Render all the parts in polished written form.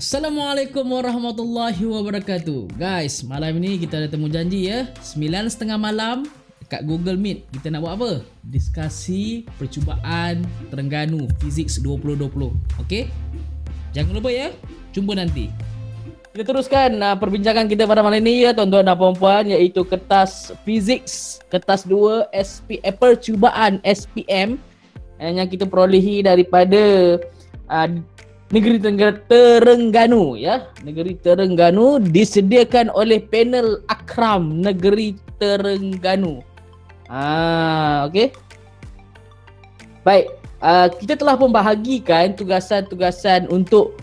Assalamualaikum warahmatullahi wabarakatuh. Guys, malam ini kita ada temu janji ya. 9:30 malam dekat Google Meet. Kita nak buat apa? Diskusi percubaan Terengganu Physics 2020. Okey? Jangan lupa ya. Jumpa nanti. Kita teruskan perbincangan kita pada malam ini ya tuan-tuan dan puan-puan, iaitu kertas Physics kertas 2 percubaan SPM yang kita perolehi daripada Negeri Terengganu ya. Negeri Terengganu disediakan oleh panel Akram Negeri Terengganu. Okey. Baik, kita telah membahagikan tugasan-tugasan untuk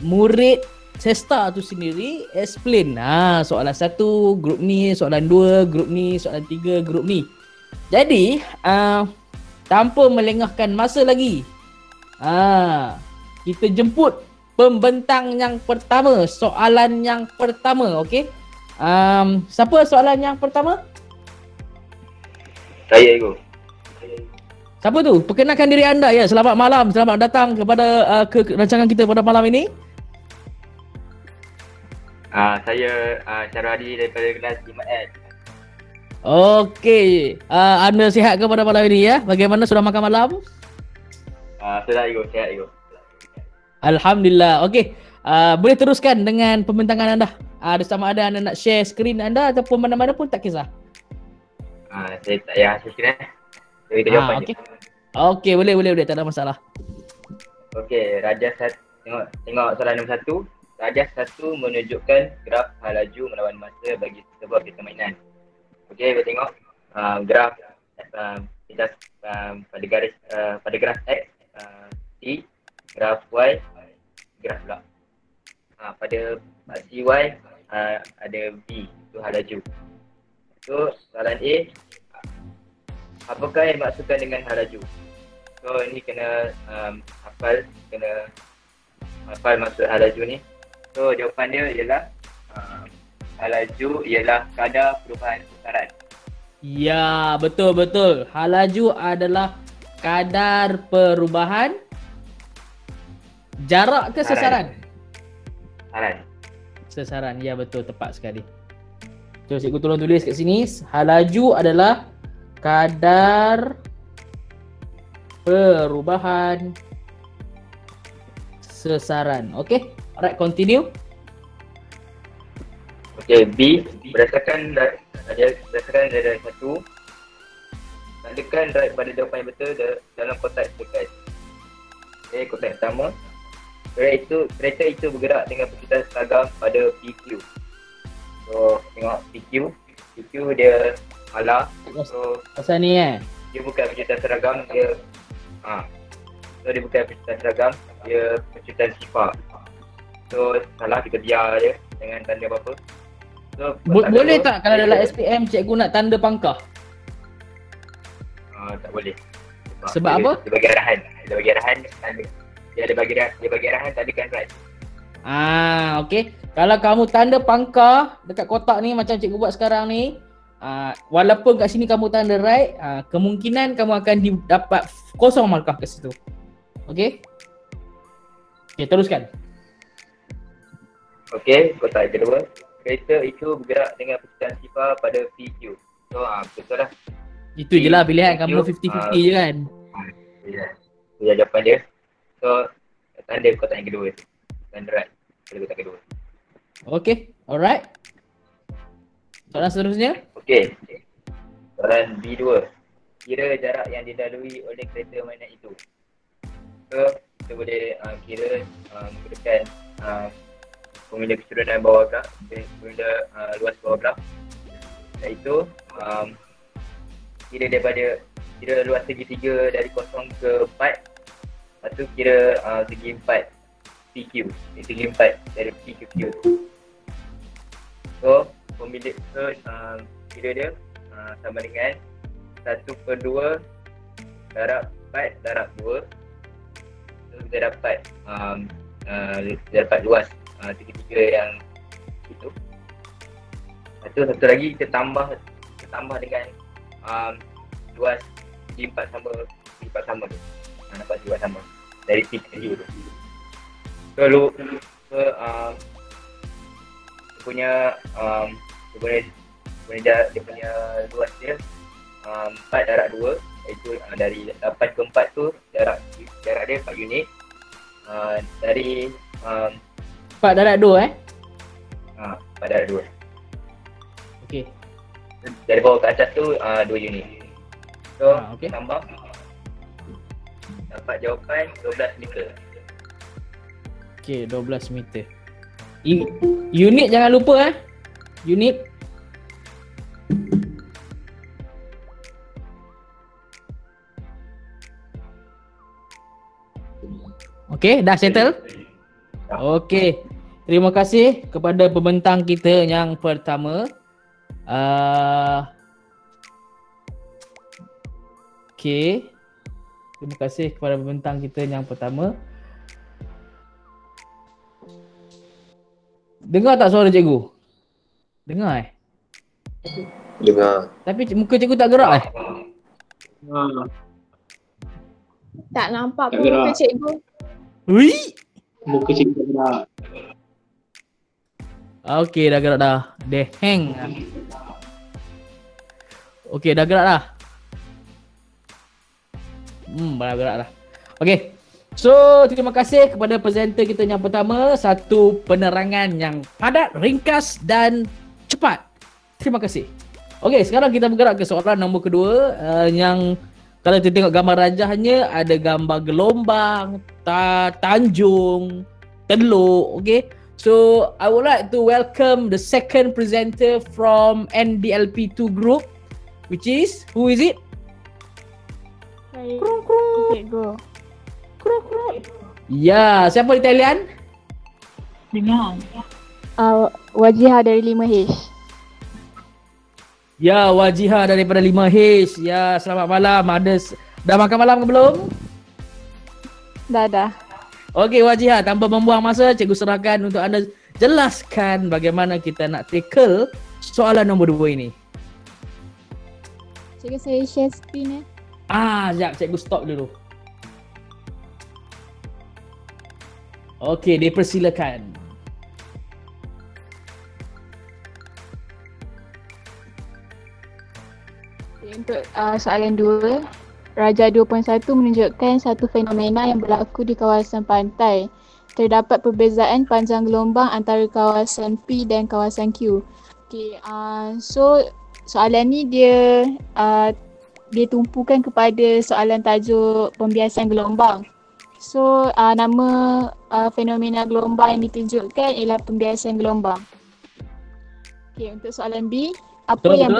murid Sesta tu sendiri explain. Soalan 1 grup ni, soalan 2 grup ni, soalan 3 grup ni. Jadi, tanpa melengahkan masa lagi, kita jemput pembentang yang pertama, soalan yang pertama, okey? Siapa soalan yang pertama? Saya Ego. Siapa tu? Perkenalkan diri anda ya. Selamat malam, selamat datang kepada ke rancangan kita pada malam ini. Saya Syarwadi daripada kelas 5S. Okey, anda sihat ke pada malam ini ya? Bagaimana, sudah makan malam? Sudah Ego, sihat Ego. Alhamdulillah. Okey, boleh teruskan dengan pembentangan anda. Ada sama ada anda nak share skrin anda ataupun mana-mana pun tak kisah. Saya tak payah hasil skrin. Saya kita jawapan je. Okey, boleh, tak ada masalah. Okey, tengok soalan nombor 1. Radius 1 menunjukkan graf hal laju melawan masa bagi sebuah permainan. Okey, kita tengok graf kita pada graf X, T, graf Y, graf pula. Pada aksi Y ada V, itu hal laju. So, soalan A, apakah yang dimaksudkan dengan hal laju? So, ini kena hafal maksud hal laju ni. So, jawapan dia ialah hal laju ialah kadar perubahan pusaran. Ya, betul. Hal laju adalah kadar perubahan jarak ke sasaran? Sasaran, ya betul, tepat sekali. So, cikgu tolong tulis kat sini. Hal laju adalah kadar perubahan sasaran. Okey, alright, continue. Okey, B, berdasarkan dari 1, tandakan right pada jawapan yang betul dalam kotak tekan. Okey, kotak pertama, kereta itu bergerak dengan percikan seragam pada PQ. So, tengok PQ dia malah. So, pasal ni dia bukan percikan seragam, dia so dia bukan percikan seragam, dia percikan sifar. So, salah, kita biar je, jangan tanda apa-apa. So, boleh tak kalau dalam SPM cikgu nak tanda pangkah? Tak boleh. Sebab apa? Dia bagi arahan. Dia bagi arahan tandakan right. Okey. Kalau kamu tanda pangkah dekat kotak ni macam cikgu buat sekarang ni, walaupun kat sini kamu tanda right, kemungkinan kamu akan dapat kosong markah kat situ. Okey? Okey, teruskan. Okey, kotak kedua. Kereta itu bergerak dengan percikan sifar pada PQ. So, betul lah. Itu je lah pilihan kamu 50-50 je kan? Ya, jawapan dia. So, tanda kotak yang kedua tu. Tanda right pada kotak kedua. Okey, alright. Soalan seterusnya? Okey. Soalan B2. Kira jarak yang dilalui oleh kereta mainan itu. So, kita boleh kira menggunakan formula keseluruhan bawah graf, formula luas bawah graf, iaitu kira luas segitiga dari 0 ke 4, lepas tu kira segi 4 PQ, segi 4 dari PQQ. So, formula kira dia sama dengan 1/2 darab 4 darab 2. So, kita dapat luas segitiga yang itu. Lepas tu satu lagi kita tambah dengan luas segi 4 sama tu. Dapat segi 4 sama dari PQ tu. So lu punya dia punya luas dia 4 darab 2, iaitu dari 8 ke 4 tu jarak dia 4 unit. Dari 4 darab 2 4 darab 2. Okey. Dari bawah ke atas tu 2 unit. So okey. tambah dapat jawapan 12 meter. Okey, 12 meter. Unit jangan lupa unit. Okey, dah settle? Okey. Terima kasih kepada pembentang kita yang pertama. Okey. Terima kasih kepada pembentang kita yang pertama. Dengar tak suara cikgu? Dengar Dengar. Tapi muka cikgu tak gerak Tak nampak Tak pun muka gerak. cikgu. Ui. Muka cikgu gerak. Okey, dah gerak dah. Dia hang. Okey, dah gerak dah. Dah gerak dah. Okey. So, terima kasih kepada presenter kita yang pertama. Satu penerangan yang padat, ringkas dan cepat. Terima kasih. Okey, sekarang kita bergerak ke soalan nombor kedua. Yang kalau kita tengok gambar rajahnya, ada gambar gelombang, tanjung, teluk. Okey. So, I would like to welcome the second presenter from NDLP2 group, which is, who is it? Saya cikgu. Ya, siapa di talian? Wajihah dari 5H. Ya, Wajihah daripada 5H. Ya, selamat malam. Dah makan malam ke belum? Dah. Okey, Wajihah, tanpa membuang masa, cikgu serahkan untuk anda jelaskan bagaimana kita nak tackle soalan nombor 2 ini. Cikgu, saya share screen Sekejap, cikgu stop dulu. Okey, dipersilakan. Untuk soalan 2, Raja 2.1 menunjukkan satu fenomena yang berlaku di kawasan pantai. Terdapat perbezaan panjang gelombang antara kawasan P dan kawasan Q. Okay, so soalan ni dia tumpukan kepada soalan tajuk pembiasan gelombang. So nama fenomena gelombang yang ditunjukkan ialah pembiasan gelombang. Okay, untuk soalan B, apa yang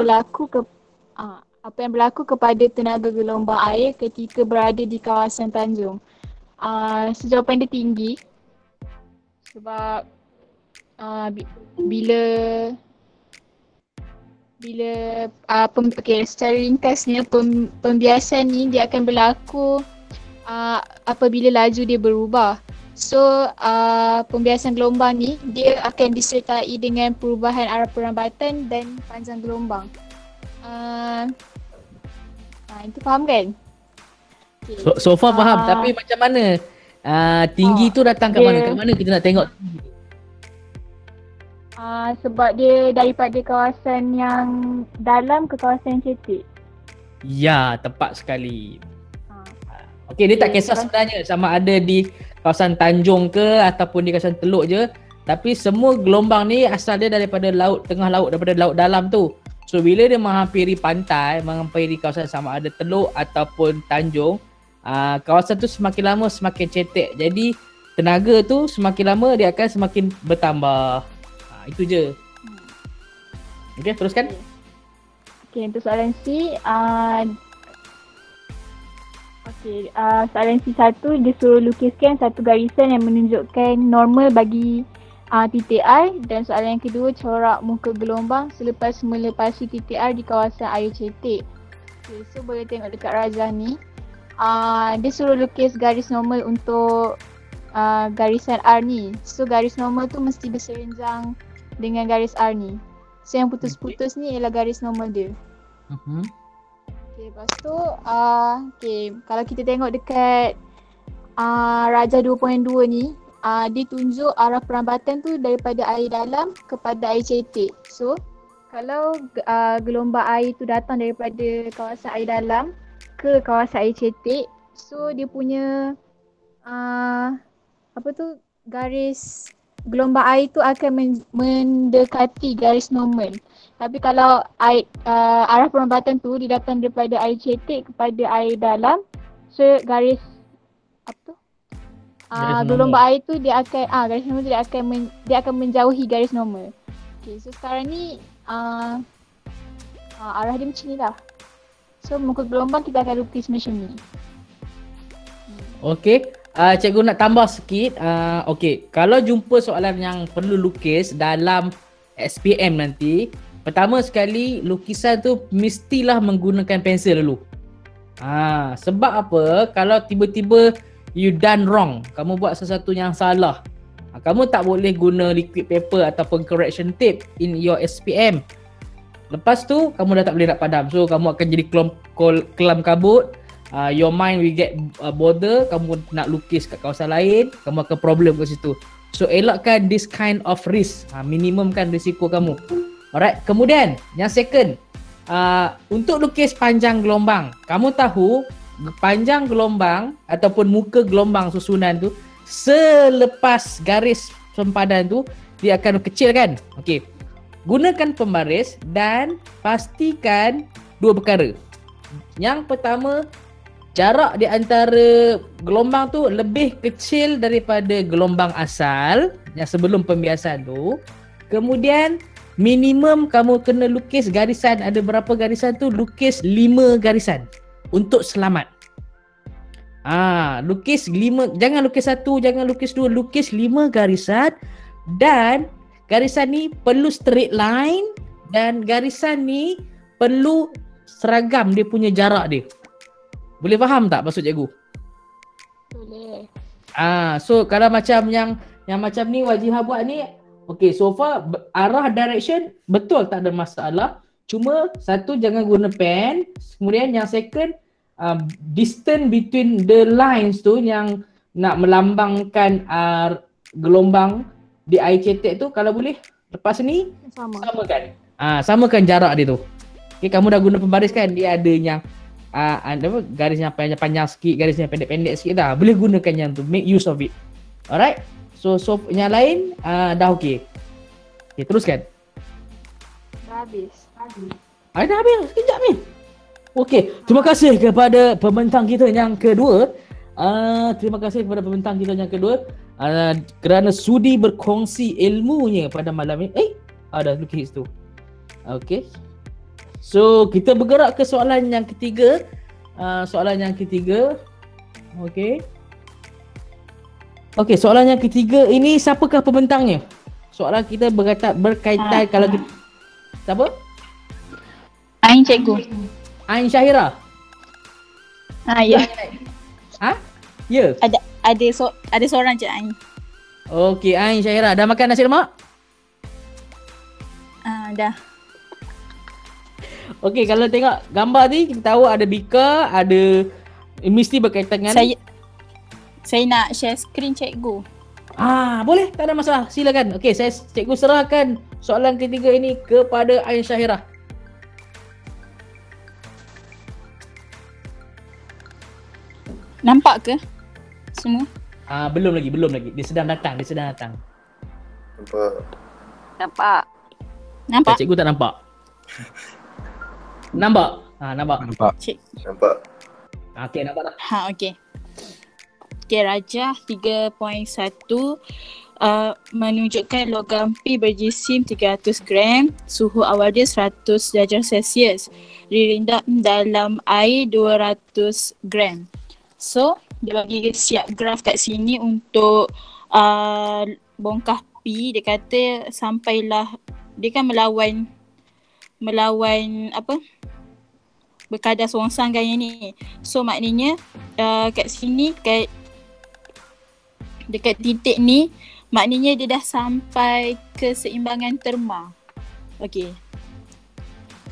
berlaku kepada tenaga gelombang air ketika berada di kawasan tanjung? Jawapan dia tinggi sebab secara ringkasnya pembiasan ni dia akan berlaku apabila laju dia berubah. So pembiasan gelombang ni dia akan disertai dengan perubahan arah perambatan dan panjang gelombang. Itu faham kan? Okay. So far faham, tapi macam mana tinggi tu datang kat mana? Kat mana kita nak tengok? Sebab dia daripada kawasan yang dalam ke kawasan yang cetek. Ya, tepat sekali. Okey, dia tak kisah sebenarnya sama ada di kawasan tanjung ke ataupun di kawasan teluk je. Tapi semua gelombang ni asal dia daripada laut, tengah laut, daripada laut dalam tu. So bila dia menghampiri pantai, menghampiri kawasan sama ada teluk ataupun tanjung, kawasan tu semakin lama semakin cetek. Jadi tenaga tu semakin lama dia akan semakin bertambah. Itu je. Okey, teruskan. Okey, untuk soalan C, soalan C1 dia suruh lukiskan satu garisan yang menunjukkan normal bagi titik R, dan soalan yang kedua, corak muka gelombang selepas melepasi titik R di kawasan air cetek. Okay, so boleh tengok dekat rajah ni, dia suruh lukis garis normal untuk garisan R ni. So garis normal tu mesti berserenjang dengan garis R ni. So yang putus-putus ni ialah garis normal dia. Okay, lepas tu kalau kita tengok dekat Raja 2.2 ni, dia tunjuk arah perambatan tu daripada air dalam kepada air cetek. So kalau gelombang air tu datang daripada kawasan air dalam ke kawasan air cetek, so dia punya garis gelombang air tu akan mendekati garis normal. Tapi kalau arah perambatan tu dia datang daripada air cetek kepada air dalam, so garis gelombang air tu dia akan garis normal tu dia akan menjauhi garis normal. Okay, so sekarang ni arah dia macam ni lah. So mengikut gelombang kita akan lukis macam ni. Okey, cikgu nak tambah sikit. Okey, kalau jumpa soalan yang perlu lukis dalam SPM nanti, pertama sekali lukisan tu mestilah menggunakan pensel dulu. Sebab apa? Kalau tiba-tiba you done wrong, kamu buat sesuatu yang salah, kamu tak boleh guna liquid paper ataupun correction tape in your SPM. Lepas tu kamu dah tak boleh nak padam. So kamu akan jadi kelam kabut. Your mind will get bother. Kamu nak lukis kat kawasan lain, kamu akan problem kat situ. So elakkan this kind of risk. Minimumkan risiko kamu. Alright, kemudian yang second, untuk lukis panjang gelombang, kamu tahu panjang gelombang ataupun muka gelombang susunan tu selepas garis sempadan tu dia akan kecil kan? Okey. Gunakan pembaris dan pastikan dua perkara. Yang pertama, jarak di antara gelombang tu lebih kecil daripada gelombang asal yang sebelum pembiasan tu. Kemudian minimum kamu kena lukis garisan, ada berapa garisan tu, lukis 5 garisan untuk selamat. Lukis 5, jangan lukis 1, jangan lukis 2, lukis 5 garisan. Dan garisan ni perlu straight line dan garisan ni perlu seragam dia punya jarak dia. Boleh faham tak maksud cikgu? Boleh. So kalau macam yang macam ni Wajihah buat ni, okay, so far arah direction betul, tak ada masalah. Cuma satu, jangan guna pen. Kemudian yang second, distance between the lines tu yang nak melambangkan gelombang di air cetek tu, kalau boleh lepas ni samakan. Samakan jarak dia tu. Okay, kamu dah guna pembaris kan, dia ada yang garis yang panjang sikit, garis yang pendek-pendek sikit dah. Boleh gunakan yang tu, make use of it. Alright. So yang lain dah okey. Okay, teruskan. Dah habis. Dah habis sekejap ni. Okey, terima kasih kepada pembentang kita yang kedua. Terima kasih kepada pembentang kita yang kedua kerana sudi berkongsi ilmunya pada malam ini. Dah lukis tu. Okey. So kita bergerak ke soalan yang ketiga. Okey. Okey, soalan yang ketiga ini, siapakah pembentangnya? Soalan kita berkaitan kalau kita, siapa? Ain cikgu. Ain Syahira. Ya. Ya. Ada seorang je Ain. Okey, Ain Syahira, dah makan nasi lemak? Dah. Okey, kalau tengok gambar ni kita tahu ada beaker, ada mesti berkaitan dengan Saya nak share screen cikgu. Boleh, tak ada masalah. Silakan. Okey, cikgu serahkan soalan ketiga ini kepada Ain Syahira. Nampak ke semua? Belum lagi. Dia sedang datang. Nampak. Cikgu tak nampak. Nampak? Nampak. Nampak. Okey, nampak dah. Okey. Okey, Rajah 3.1 menunjukkan logam P berjisim 300 gram, suhu awal dia 100 darjah Celsius, direndam dalam air 200 gram. So, dia bagi siap graf kat sini untuk bongkah P. Dia kata sampailah, dia kan melawan apa? Berkadar songsang gaya ni. So maknanya kat sini, dekat titik ni, maknanya dia dah sampai keseimbangan terma. Okey.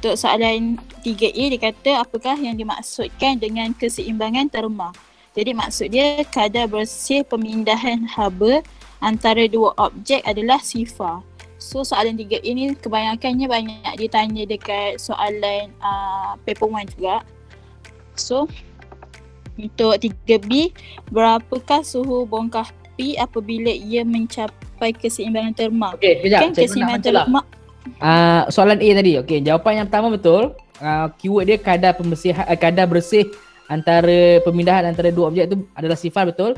Untuk soalan 3A dia kata apakah yang dimaksudkan dengan keseimbangan terma. Jadi maksud dia kadar bersih pemindahan haba antara dua objek adalah sifar. So soalan 3 ini kebanyakannya banyak ditanya dekat soalan paper 1 juga. So untuk 3B, berapakah suhu bongkah P apabila ia mencapai keseimbangan terma? Okey, kejap. Kan Cikgu nak keseimbangan mencelah. terma. Soalan A tadi. Okey, jawapan yang pertama betul. Keyword dia kadar kadar bersih antara pemindahan antara dua objek tu adalah sifar, betul.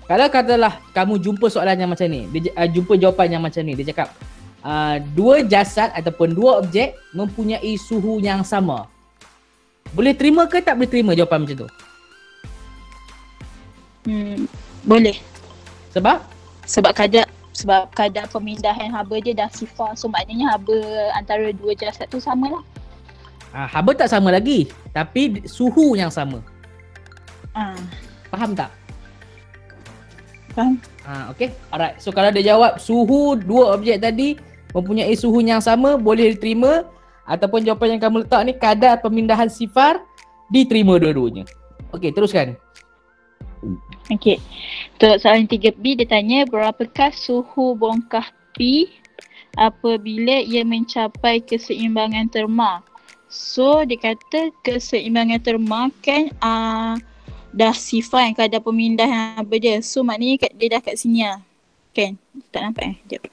Kalau katalah kamu jumpa soalan yang macam ni, jumpa jawapan yang macam ni, dia cakap dua jasad ataupun dua objek mempunyai suhu yang sama. Boleh terima ke tak boleh terima jawapan macam tu? Boleh. Sebab kadar pemindahan haba dia dah sifar. So maknanya haba antara dua jasad tu samalah. haba tak sama lagi, tapi suhu yang sama. Faham tak? Faham. Okay, alright. So kalau dia jawab suhu dua objek tadi mempunyai suhu yang sama, boleh diterima. Ataupun jawapan yang kamu letak ni kadar pemindahan sifar, diterima dua-duanya. Okay, teruskan. Okay. Untuk soalan 3B dia tanya berapakah suhu bongkah P apabila ia mencapai keseimbangan terma. So dia kata keseimbangan terma kan dah sifar yang kadar pemindahan apa dia. So maknanya dia dah kat sini lah. Kan? Tak nampak Sekejap.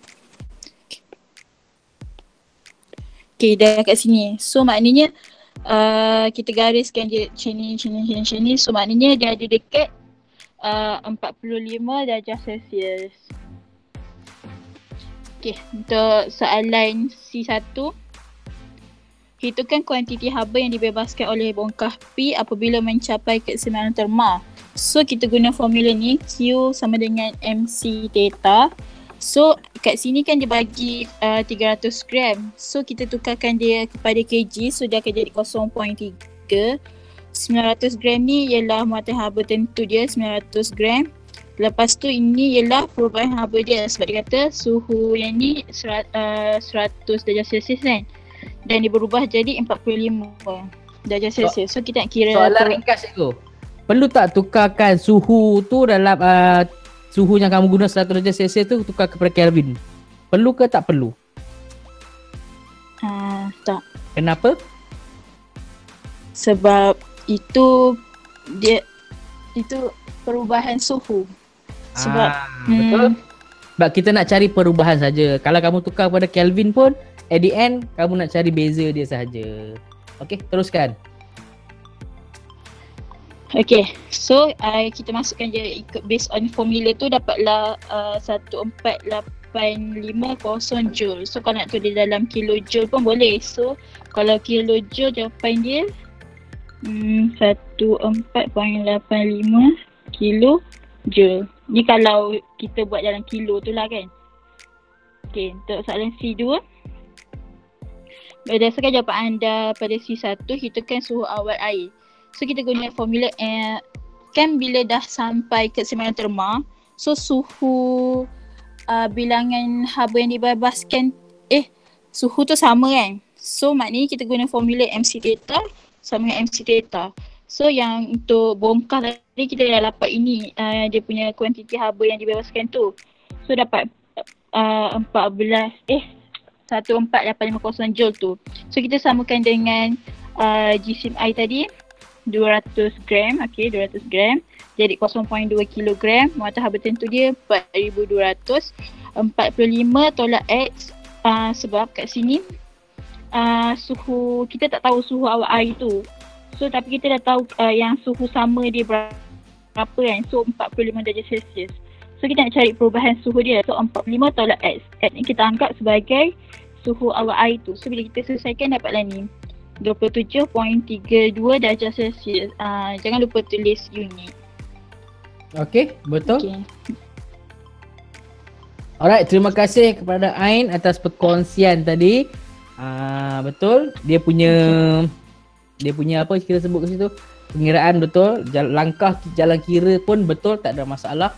Okay, dah kat sini. So maknanya kita gariskan dia macam ni. So maknanya dia ada dekat 45 darjah Celsius. Okay, untuk soalan C1, hitungkan kuantiti haba yang dibebaskan oleh bongkah P apabila mencapai keseimbangan terma. So kita guna formula ni, Q sama dengan MC theta. So kat sini kan dia bagi 300 gram. So kita tukarkan dia kepada kg, so dia akan jadi 0.3. 900 gram ni ialah muatan haba tentu dia 900 gram. Lepas tu ini ialah perubahan haba dia sebab dia kata suhu yang ni 100 darjah Celsius kan. Dan dia berubah jadi 45 darjah Celsius. So kita nak kira soalan ringkas tu. Perlu tak tukarkan suhu tu dalam suhu yang kamu guna 100 darjah Celsius tu tukar kepada Kelvin? Perlu ke tak perlu? Tak. Kenapa? Sebab itu perubahan suhu. Sebab betul. Sebab kita nak cari perubahan saja. Kalau kamu tukar pada Kelvin pun at the end kamu nak cari beza dia sahaja. Okey, teruskan. Okay, so kita masukkan je ikut based on formula tu dapatlah 1485 joule. So kalau nak tulis dalam kilojoule pun boleh. So kalau kilojoule jawapan dia 1485 kilojoule. Ni kalau kita buat dalam kilo tu lah kan. Okay, untuk soalan C2, berdasarkan jawapan anda pada C1, hitungkan suhu awal air. So kita guna formula kan bila dah sampai ke keseimbangan terma, so suhu bilangan haba yang dibebaskan suhu tu sama kan. So maknanya kita guna formula MC theta sama dengan MC theta. So yang untuk bongkar tadi kita dah dapat ini dia punya kuantiti haba yang dibebaskan tu. So dapat 14850 joule tu. So kita samakan dengan jisim air tadi 200 gram, okey 200 gram jadi 0.2 kilogram. Muatan haba tentu dia 4200. 45 tolak X sebab kat sini suhu kita tak tahu suhu awal air tu. So tapi kita dah tahu yang suhu sama dia berapa kan. So 45 darjah Celsius. So kita nak cari perubahan suhu dia. So 45 tolak X. X ni kita anggap sebagai suhu awal air tu. So bila kita selesaikan dapatlah ni 27.32 darjah Celsius. Jangan lupa tulis unit. Okey, betul. Okay. Alright, terima kasih kepada Ain atas perkongsian tadi. Betul, dia punya apa kita sebut kat situ, pengiraan betul, langkah jalan kira pun betul, tak ada masalah.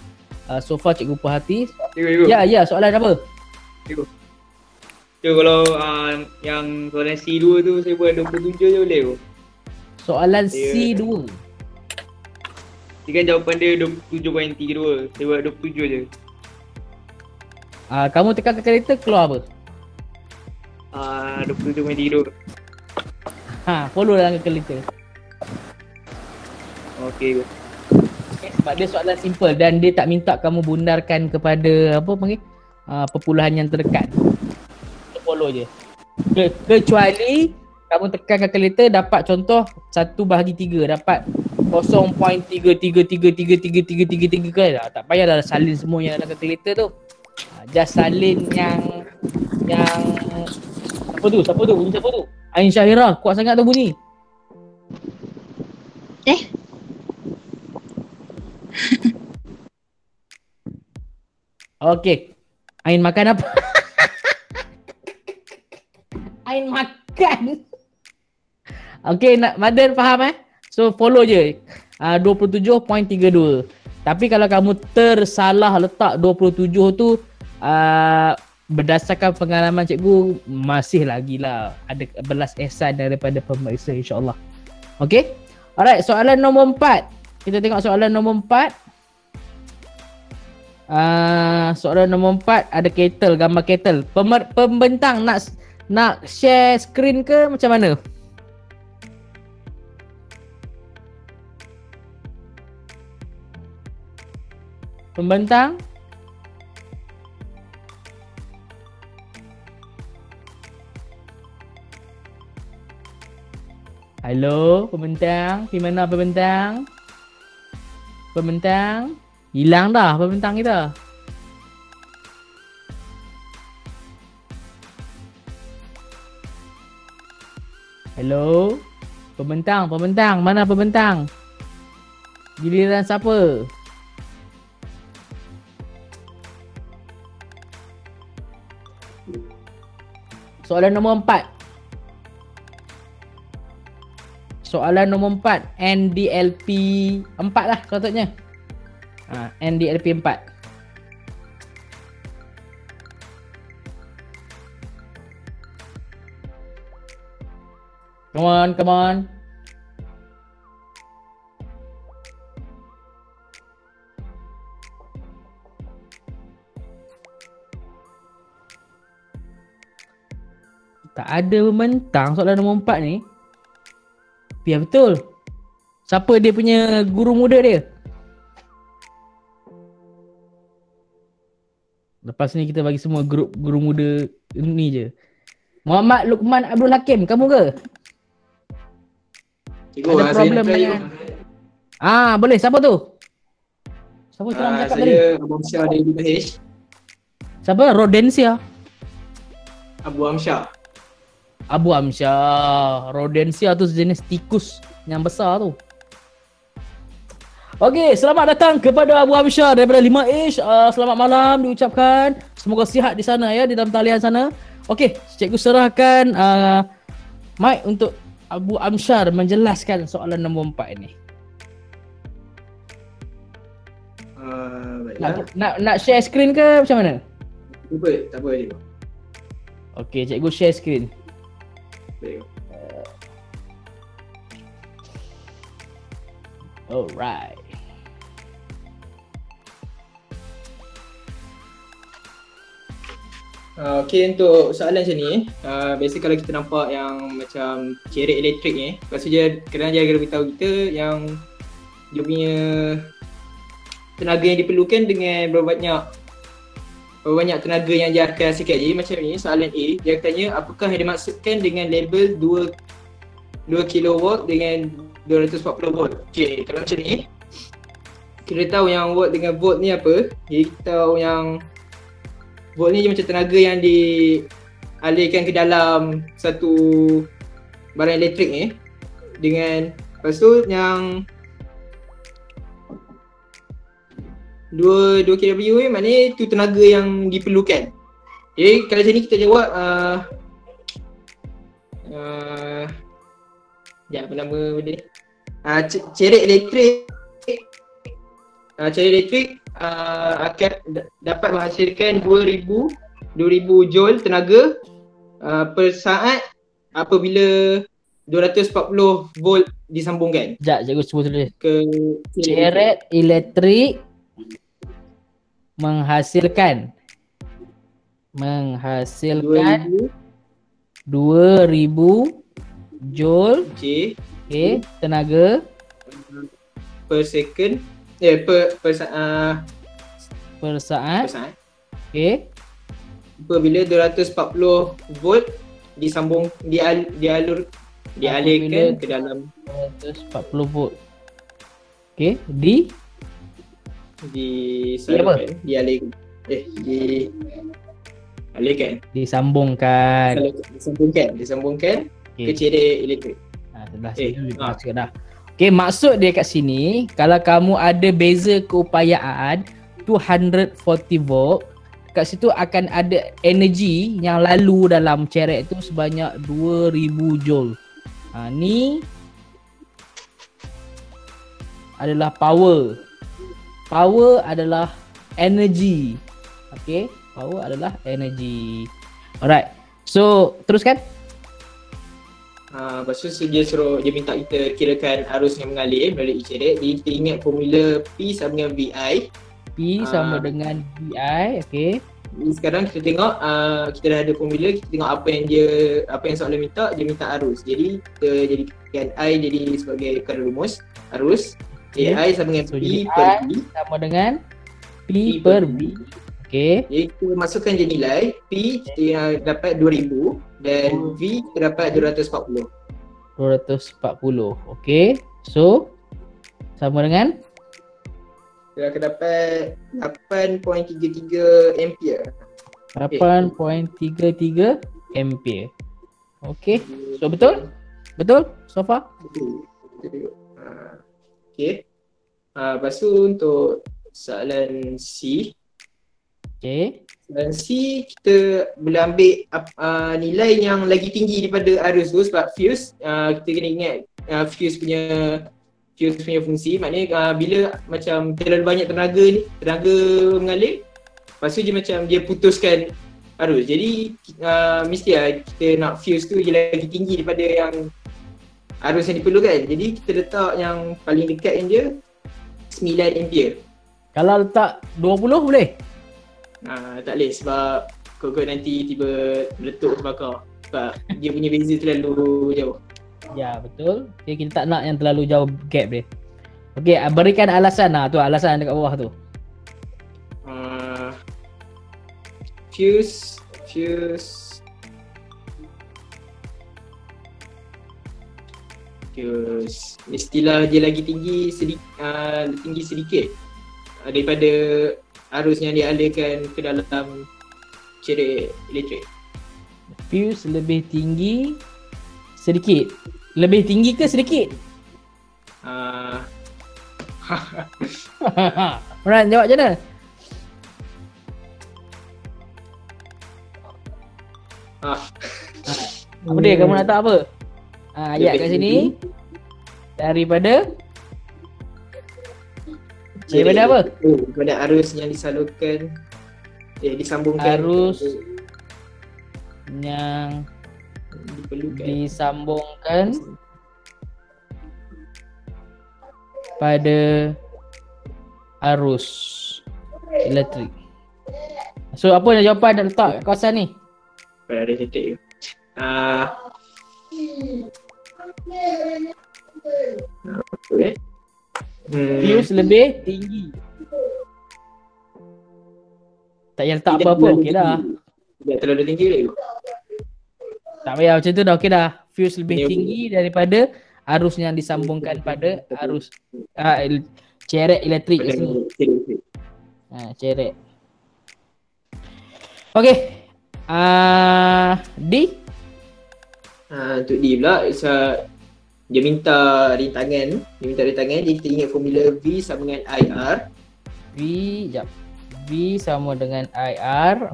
So far cikgu puas hati. Ya, soalan apa? Cikgu. Kalau yang soalan C2 tu saya buat 27 je boleh ke? Soalan C2. Dia kan jawapan dia 27.32. Dia buat 27 je. Kamu tekan kalkulator keluar apa? 27.32. Follow dalam kalkulator. Okay. Sebab dia soalan simple dan dia tak minta kamu bundarkan kepada apa panggil perpuluhan yang terdekat. Follow je. Kecuali kamu tekan kalkulator dapat contoh 1/3 dapat 0.33333333 ke dah. Tak payah dah salin semua yang dalam kalkulator tu. Just salin yang siapa tu? Bunyi siapa tu? Ain Syahira, kuat sangat tu bunyi. Okey. Ain makan apa? Ain makan. Okey, Madan faham So follow je. 27.32. Tapi kalau kamu tersalah letak 27 tu berdasarkan pengalaman cikgu masih lagi lah ada belas ihsan daripada pemeriksa insya-Allah. Okey? Alright, soalan nombor 4. Kita tengok soalan nombor 4. Soalan nombor 4 ada kettle, gambar kettle. Pembentang nak share screen ke macam mana? Pembentang? Hello, pembentang. Di mana pembentang? Pembentang? Hilang dah pembentang kita. Hello? Pembentang. Mana pembentang? Giliran siapa? Soalan nombor 4. Soalan nombor 4. NDLP 4 lah sepatutnya. NDLP 4. Come on. Tak ada pembentang soalan nombor 4 ni. Biar betul. Siapa dia punya guru muda dia? Lepas ni kita bagi semua grup guru muda ni je. Muhammad Luqman Abdul Hakim, kamu ke? Cikgu, ada problem dengan boleh, siapa tu? Siapa cerang cakap tadi? Saya Abu Amsyar dari BPH. Siapa? Rodensia? Abu Amsyar. Rodensia tu sejenis tikus yang besar tu. Okey, selamat datang kepada Abu Amsyar daripada 5H. Selamat malam diucapkan. Semoga sihat di sana ya, di dalam talian sana. Okey, cikgu serahkan mic untuk Abu Amsyar menjelaskan soalan nombor 4 ini. Nak share screen ke macam mana? Tak apa cikgu. Okey, cikgu share screen. Baik. Alright. Okay, untuk soalan macam ni, biasa kalau kita nampak yang macam cerit elektrik ni, lepas tu kerana dia akan beritahu kita yang dia punya tenaga yang diperlukan dengan berapa banyak tenaga yang dia akan hasilkan. Jadi macam ni, soalan A, dia tanya apakah yang dimaksudkan dengan label 2 kW dengan 240 volt. Okay, kalau macam ni, kita tahu yang watt dengan volt ni apa. Jadi kita tahu yang volt ni macam tenaga yang dialirkan ke dalam satu barang elektrik ni. Lepas tu yang 2 kW ni maknanya tu tenaga yang diperlukan. Jadi kalau macam ni kita jawab apa nama benda ni? Cerit elektrik akan dapat menghasilkan 2000 joule tenaga per saat apabila 240 volt disambungkan Sekejap, cikgu cuba tulis. ke Ceret elektrik menghasilkan 2000 2000 joule J tenaga per second per saat per saat. apabila 240 volt disambung dialirkan ke dalam 240 volt. Disambungkan. Disambungkan ke ceret elektrik. Dah. Maksud dia kat sini, kalau kamu ada beza keupayaan 240 volt, kat situ akan ada energi yang lalu dalam ceret tu sebanyak 2000 joule. Ni adalah power. Power adalah energy. Power adalah energy. Alright. So, teruskan. Lepas tu dia minta kita kirakan arus yang mengalir melalui ceret. Jadi kita ingat formula P sama dengan VI. P sama dengan VI. Jadi sekarang kita tengok kita dah ada formula, kita tengok apa yang soalan minta, dia minta arus. Jadi kita jadikan I jadi sebagai kadar rumus arus. AI sama dengan P per V sama dengan P per V. Jadi kita masukkan je nilai P kita dapat 2000 dan V kita dapat 240. So sama dengan kita akan dapat 8.33 ampere. 8.33 ampere. So betul? Betul so far? Betul. Lepas tu untuk soalan C. Soalan C kita boleh ambil nilai yang lagi tinggi daripada arus tu sebab fuse. Kita kena ingat fuse punya fungsi. Maknanya bila macam terlalu banyak tenaga mengalir, lepas tu dia putuskan arus. Jadi mesti kita nak fuse tu je lagi tinggi daripada yang arus yang diperlukan. Jadi kita letak yang paling dekat yang dia 9 ampere. Kalau letak 20 boleh? Tak boleh sebab kot nanti tiba meletup terbakar. Sebab dia punya beza terlalu jauh. Ya betul. Kita tak nak yang terlalu jauh gap dia. Berikan alasan. Tu alasan dekat bawah tu. Fuse istilah dia lagi tinggi sedikit daripada arus yang dialirkan ke dalam ceret elektrik. Fuse lebih tinggi sedikit. Lebih tinggi ke sedikit? Ran, jawab macam mana? Apa dia? Kamu nak tahu apa? Ayat kat sini. Daripada apa? Daripada arus yang disambungkan. Arus yang disambungkan pada arus elektrik. So apa jawapan nak letak kat kawasan ni? Pada arus elektrik. Fuse lebih tinggi. Tak payah letak apa-apa, dah. Tidak terlalu tinggi lagi. Tak payah macam tu dah, dah. Fuse lebih tinggi daripada arus yang disambungkan pada arus ceret elektrik kat sini. Ceret. D. Untuk D pula, dia minta rintangan. Jadi kita ingat formula V sama dengan IR. V sama dengan IR.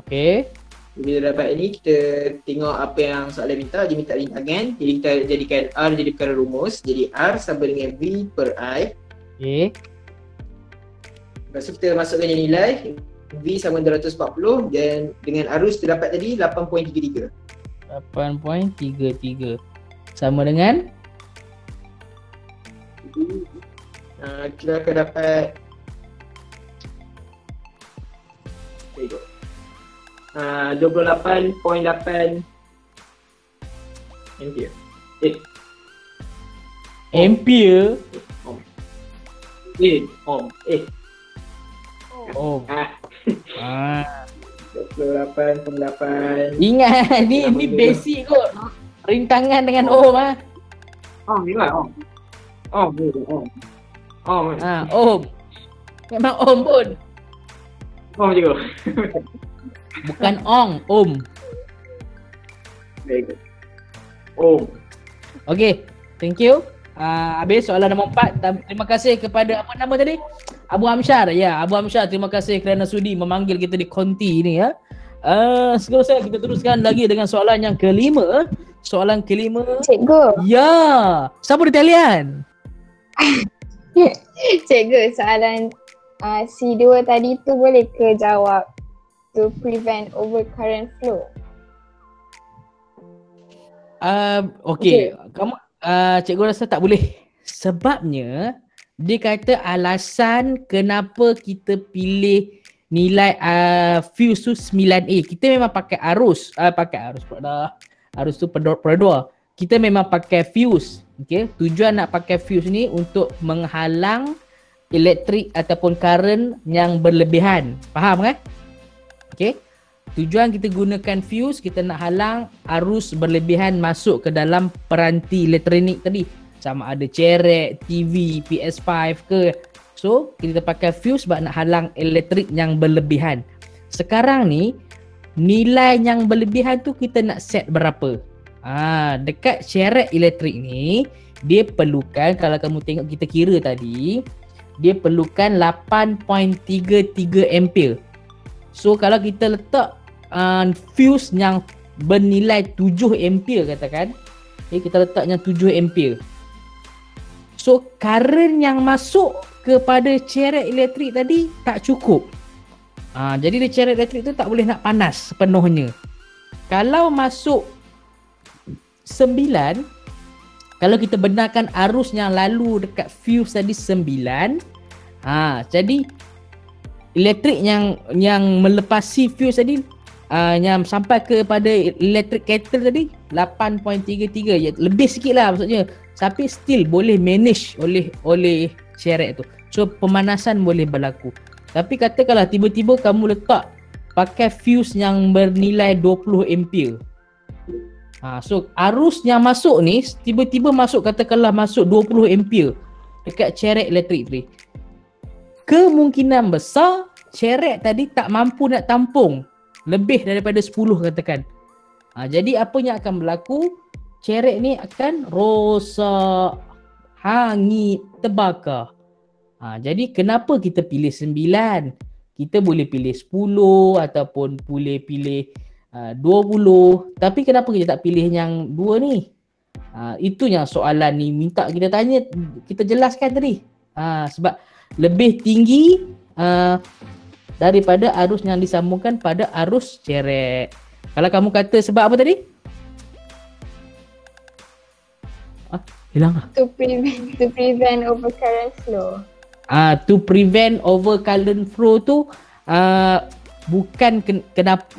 Bila dapat ni, kita tengok apa yang soalan minta. Dia minta rintangan. Jadi kita jadikan R jadi perkara rumus. Jadi R sama dengan V per I. Lepas tu kita masukkan je nilai. V sama 240 dan dengan arus kita dapat tadi 8.33. sama dengan kita akan dapat there you go. 28.8 ampere. ampere. Oh. Ah. 28.8. Ingat ni basic kot. Rintangan dengan ohm ah. Ingat Ohm. Memang ohm pun. Juga. Bukan ohm. Very good. Okay, thank you. Habis soalan nombor 4. Terima kasih kepada apa nama tadi? Abu Amsyar. Ya, Abu Amsyar, terima kasih kerana sudi memanggil kita di konti ni ya. Seterusnya kita teruskan lagi dengan soalan yang kelima. Soalan kelima. Cikgu. Ya, siapa di talian? Cikgu, soalan C2 tadi tu boleh ke jawab to prevent overcurrent flow? Okay. Kamu cikgu rasa tak boleh. Sebabnya dia kata alasan kenapa kita pilih nilai fuse tu 9A. Kita memang pakai arus pula. Arus tu per 2. Kita memang pakai fuse. Okay. Tujuan nak pakai fuse ni untuk menghalang elektrik ataupun current yang berlebihan. Faham kan? Okay. Tujuan kita gunakan fuse, kita nak halang arus berlebihan masuk ke dalam peranti elektronik tadi. Sama ada cerek, TV, PS5 ke. So, kita pakai fuse sebab nak halang elektrik yang berlebihan. Sekarang ni, nilai yang berlebihan tu kita nak set berapa? Dekat cerek elektrik ni, dia perlukan, kalau kamu tengok kita kira tadi, dia perlukan 8.33 ampere. So, kalau kita letak fuse yang bernilai 7 ampere katakan, kita letaknya 7 ampere. So current yang masuk kepada cerek elektrik tadi tak cukup. Jadi cerek elektrik tu tak boleh nak panas sepenuhnya. Kalau masuk 9, kalau kita benarkan arus yang lalu dekat fuse tadi 9, jadi elektrik yang melepasi fuse tadi yang sampai kepada electric kettle tadi 8.33, ya, lebih sikit lah maksudnya, tapi still boleh manage oleh cerek tu. So pemanasan boleh berlaku. Tapi katakanlah tiba-tiba kamu letak pakai fuse yang bernilai 20 ampere. So arus yang masuk ni tiba-tiba masuk, katakanlah masuk 20 ampere dekat cerek elektrik tadi. Kemungkinan besar cerek tadi tak mampu nak tampung lebih daripada 10 katakan. Jadi apa yang akan berlaku? Cerek ni akan rosak, hangit, terbakar. Jadi kenapa kita pilih 9? Kita boleh pilih 10 ataupun boleh pilih 20. Tapi kenapa kita tak pilih yang 2 ni? Itu yang soalan ni minta kita tanya, kita jelaskan tadi. Sebab lebih tinggi daripada arus yang disambungkan pada arus cerek. Kalau kamu kata sebab apa tadi? Hilang lah. To prevent overcurrent flow. To prevent overcurrent flow tu bukan kenapa,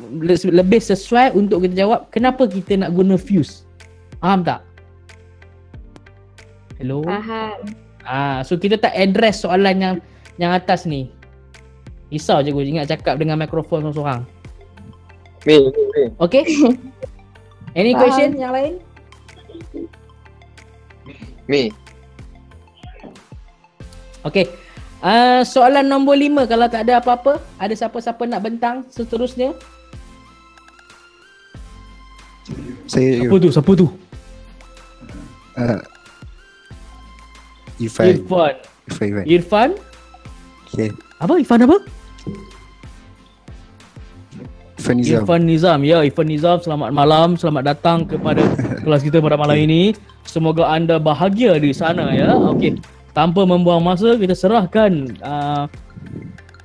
lebih sesuai untuk kita jawab kenapa kita nak guna fuse. Faham tak? Hello? Faham. So kita tak address soalan yang atas ni. Risau je gue ingat cakap dengan mikrofon seorang-seorang. Okay? Any question yang lain? Okay. Soalan nombor 5, kalau tak ada apa-apa, ada siapa-siapa nak bentang seterusnya? Saya Siapa tu? Irfan. Okay. Apa? Irfan apa? Irfan Nizam. Ya, Irfan Nizam, selamat malam. Selamat datang kepada kelas kita pada malam ini. Semoga anda bahagia di sana ya. Okey. Tanpa membuang masa, kita serahkan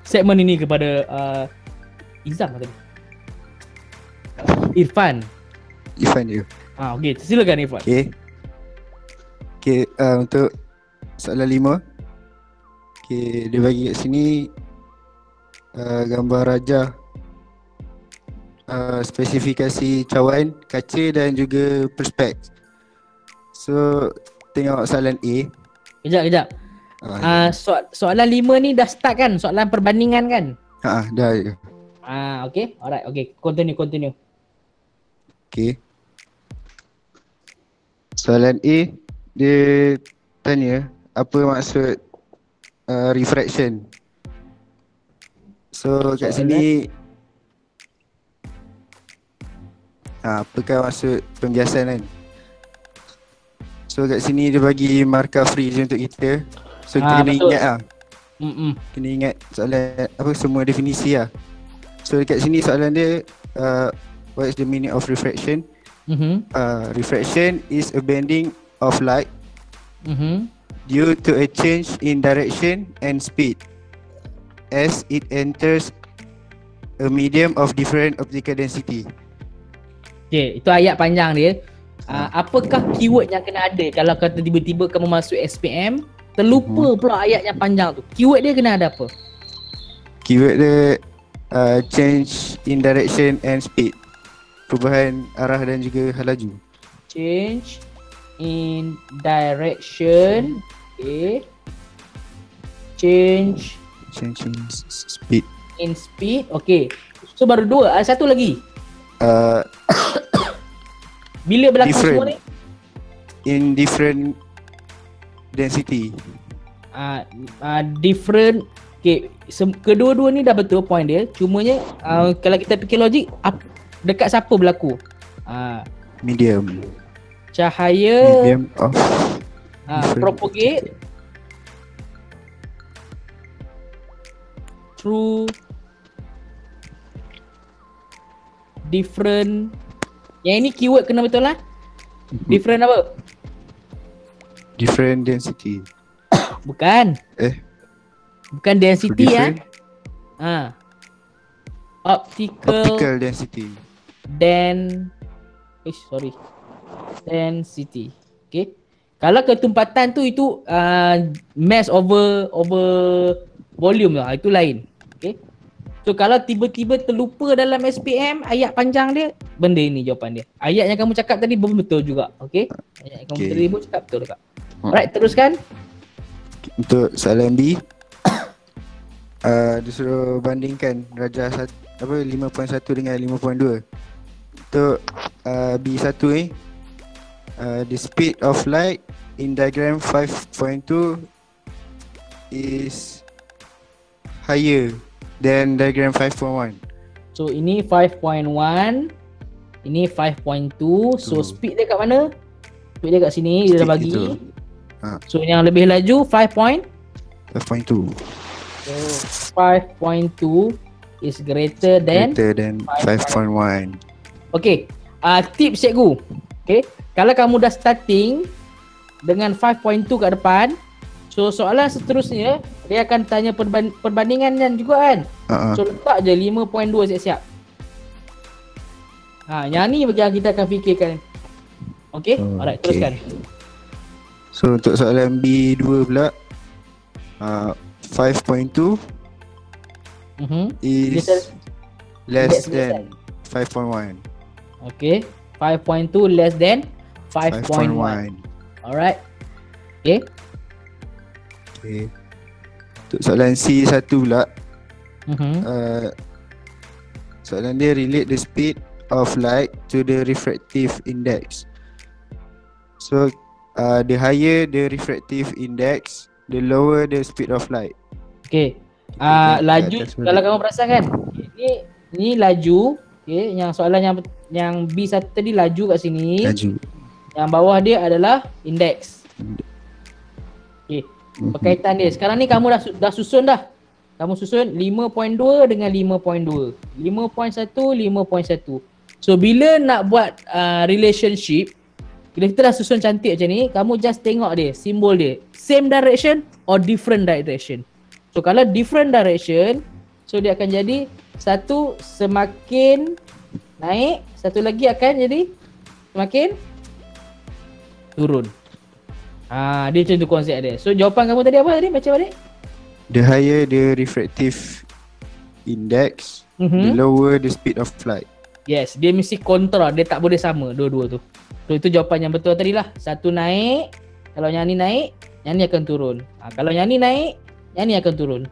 segmen ini kepada Izam tadi. Irfan. You. Okey, silakan Irfan. Okay. Okay, untuk soalan 5. Okay, dia bagi kat sini gambar raja, spesifikasi cawan, kaca dan juga perspek. So, tengok soalan A. Kejap. Soalan 5 ni dah start kan? Soalan perbandingan kan? Dah. Okay. Alright, okay. Continue. Okay. Soalan A, dia tanya apa maksud refraction. So kat sini apakah maksud pembiasan kan? So kat sini dia bagi markah free je untuk kita. So kita kena betul. ingat kena ingat soalan apa semua definisi lah. So dekat sini soalan dia what is the meaning of refraction? Refraction is a bending of light due to a change in direction and speed as it enters a medium of different optical density. Okay, itu ayat panjang dia. Apakah keyword yang kena ada kalau kata tiba-tiba kamu masuk SPM terlupa pula ayat yang panjang tu? Keyword dia kena ada apa? Keyword dia change in direction and speed. Perubahan arah dan juga laju. Change in direction. Okay. Change in speed. In speed. Okay. So baru 2. Ada satu lagi. Bila berlaku different. semua ni? In different density. Different. Okay. Kedua-dua ni dah betul point dia. Cumanya kalau kita fikir logik, dekat siapa berlaku? Medium. Cahaya Medium of propagate through different. Yang ini keyword kena betul lah. Different apa? Different density. Bukan. Bukan density different. Optical density. Density. Okay. Kalau ketumpatan tu itu mass over volume lah. Itu lain. Okay. So kalau tiba-tiba terlupa dalam SPM ayat panjang dia, benda ini jawapan dia. Ayat yang kamu cakap tadi betul juga. Okay. Ayat yang kamu tadi cakap betul juga. Alright, teruskan. Untuk soalan B, dia suruh bandingkan Raja 5.1 dengan 5.2. Untuk B1 ni, the speed of light in diagram 5.2 is higher than diagram 5.1. So ini 5.1, ini 5.2. So speed dia kat mana? Speed dia kat sini, dia dah bagi. So yang lebih laju 5.2. So 5.2 is greater than 5.1. Okay, tips cikgu. Okay, kalau kamu dah starting dengan 5.2 kat depan, so soalan seterusnya dia akan tanya perbandingan juga kan. So letak je 5.2 siap-siap. Yang ni yang kita akan fikirkan. Okay, alright, teruskan. So untuk soalan B2 pula, 5.2 is less than 5.1. Okay, 5.2 less than 5.1. Alright. Okay. Untuk soalan C1 pula, soalan dia relate the speed of light to the refractive index. So the higher the refractive index, the lower the speed of light. Okay. Laju, kalau kamu perasan kan, ni laju. Okay, yang soalan yang B1 tadi laju kat sini. Laju. Yang bawah dia adalah index. Okay, berkaitan dia. Sekarang ni kamu dah susun dah. Kamu susun 5.2 dengan 5.2. 5.1, 5.1. So bila nak buat relationship, bila kita dah susun cantik macam ni, kamu just tengok dia, simbol dia. Same direction or different direction. So kalau different direction, so dia akan jadi satu semakin naik, satu lagi akan jadi semakin turun. Dia macam tu konsep dia. So jawapan kamu tadi apa tadi? Baca balik. The higher the refractive index, the lower the speed of light. Yes, dia mesti kontra, dia tak boleh sama dua-dua tu. So itu jawapan yang betul tadi lah. Satu naik, kalau yang ni naik, yang ni akan turun. Kalau yang ni naik, yang ni akan turun.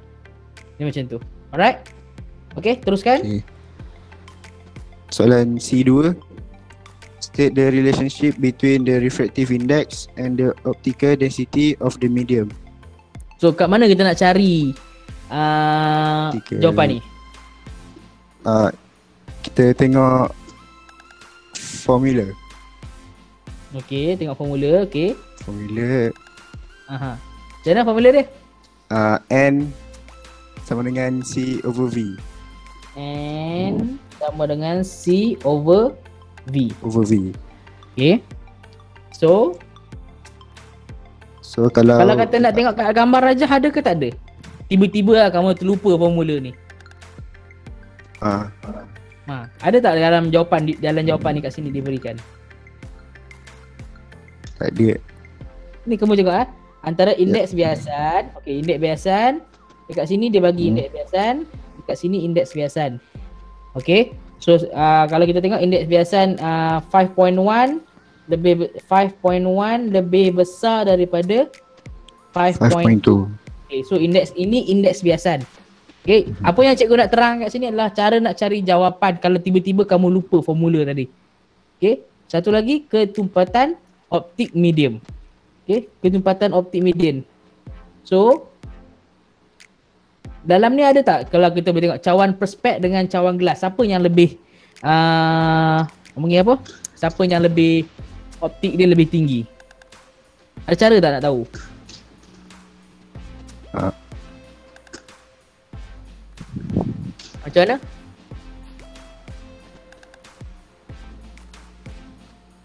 Dia macam tu. Alright? Okay, teruskan. Okay. Soalan C2. State the relationship between the refractive index and the optical density of the medium. So kat mana kita nak cari jawapan ni? Kita tengok formula. Okay, tengok formula. Okay. Formula. Macam mana formula dia? N sama dengan C over V. N sama dengan C over V. Over V. Okay. So kalau kata nak tengok kat gambar Rajah ada ke tak ada? Tiba-tiba lah kamu terlupa formula ni. Ada tak dalam jawapan ni kat sini diberikan? Tak ada. Ni kamu cakap antara indeks biasan. Okey, indeks biasan. Dekat sini dia bagi indeks biasan, dekat sini indeks biasan. Okey. So kalau kita tengok indeks biasan 5.1 lebih besar daripada 5.2. Okay, so indeks ini indeks biasan. Okay, apa yang cikgu nak terang kat sini adalah cara nak cari jawapan kalau tiba-tiba kamu lupa formula tadi. Okay, satu lagi ketumpatan optik medium. Okay, ketumpatan optik medium. So dalam ni ada tak kalau kita boleh tengok cawan perspek dengan cawan gelas, siapa yang lebih apa? Siapa yang lebih optik dia lebih tinggi? Ada cara tak nak tahu? Macam mana?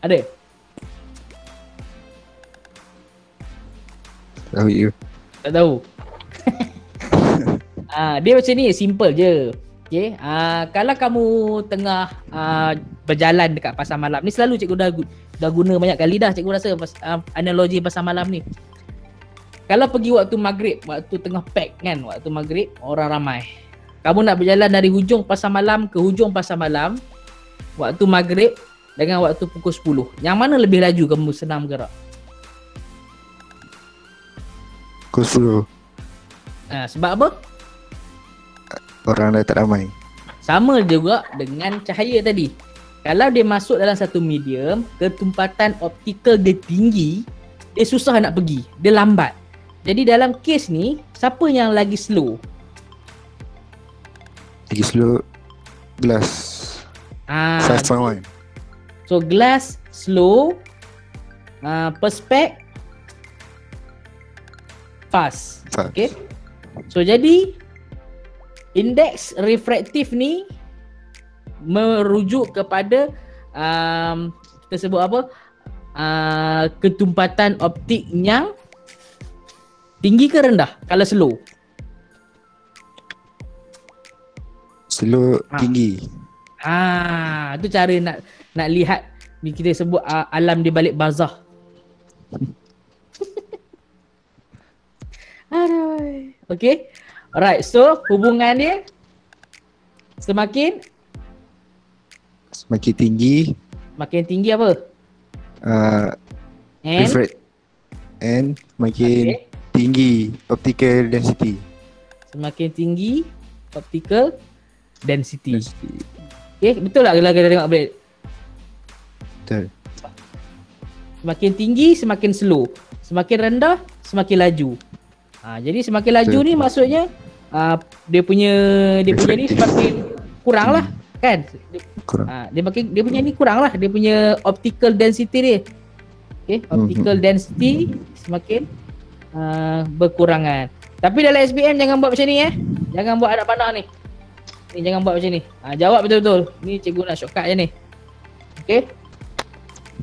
Ada? Tahu you. Tak tahu. Dia macam ni, simple je. Okay. Kalau kamu tengah berjalan dekat pasar malam ni, selalu cikgu dah guna banyak kali dah, cikgu rasa analogi pasar malam ni. Kalau pergi waktu maghrib, waktu tengah pack kan, waktu maghrib orang ramai. Kamu nak berjalan dari hujung pasar malam ke hujung pasar malam waktu maghrib dengan waktu pukul 10. Yang mana lebih laju kamu senang bergerak? Pukul 10. Sebab apa? Orang dah tak ramai. Sama juga dengan cahaya tadi. Kalau dia masuk dalam satu medium, ketumpatan optikal dia tinggi, dia susah nak pergi, dia lambat. Jadi dalam kes ni, siapa yang lagi slow? Lagi slow glass. 5.1. So glass slow, perspek fast. Okay. So jadi indeks refraktif ni merujuk kepada kita sebut apa? Ketumpatan optik yang tinggi ke rendah kalau slow? Slow tinggi. Itu cara nak lihat ni, kita sebut alam di balik barzah. Aduh. Okay. Alright, so hubungan dia semakin tinggi. Makin tinggi apa? And makin tinggi optical density. Semakin tinggi optical density. Okay, betul tak kalau kita tengok balik? Betul. Semakin tinggi semakin slow, semakin rendah semakin laju. Jadi semakin laju ni maksudnya dia punya ni semakin kurang lah kan? Dia punya ni kurang lah, dia punya optical density dia. Okay, optical density semakin berkurangan. Tapi dalam SPM jangan buat macam ni Jangan buat anak panah ni. Ni jangan buat macam ni. Jawab betul-betul. Ni cikgu nak shortcut je ni. Okay.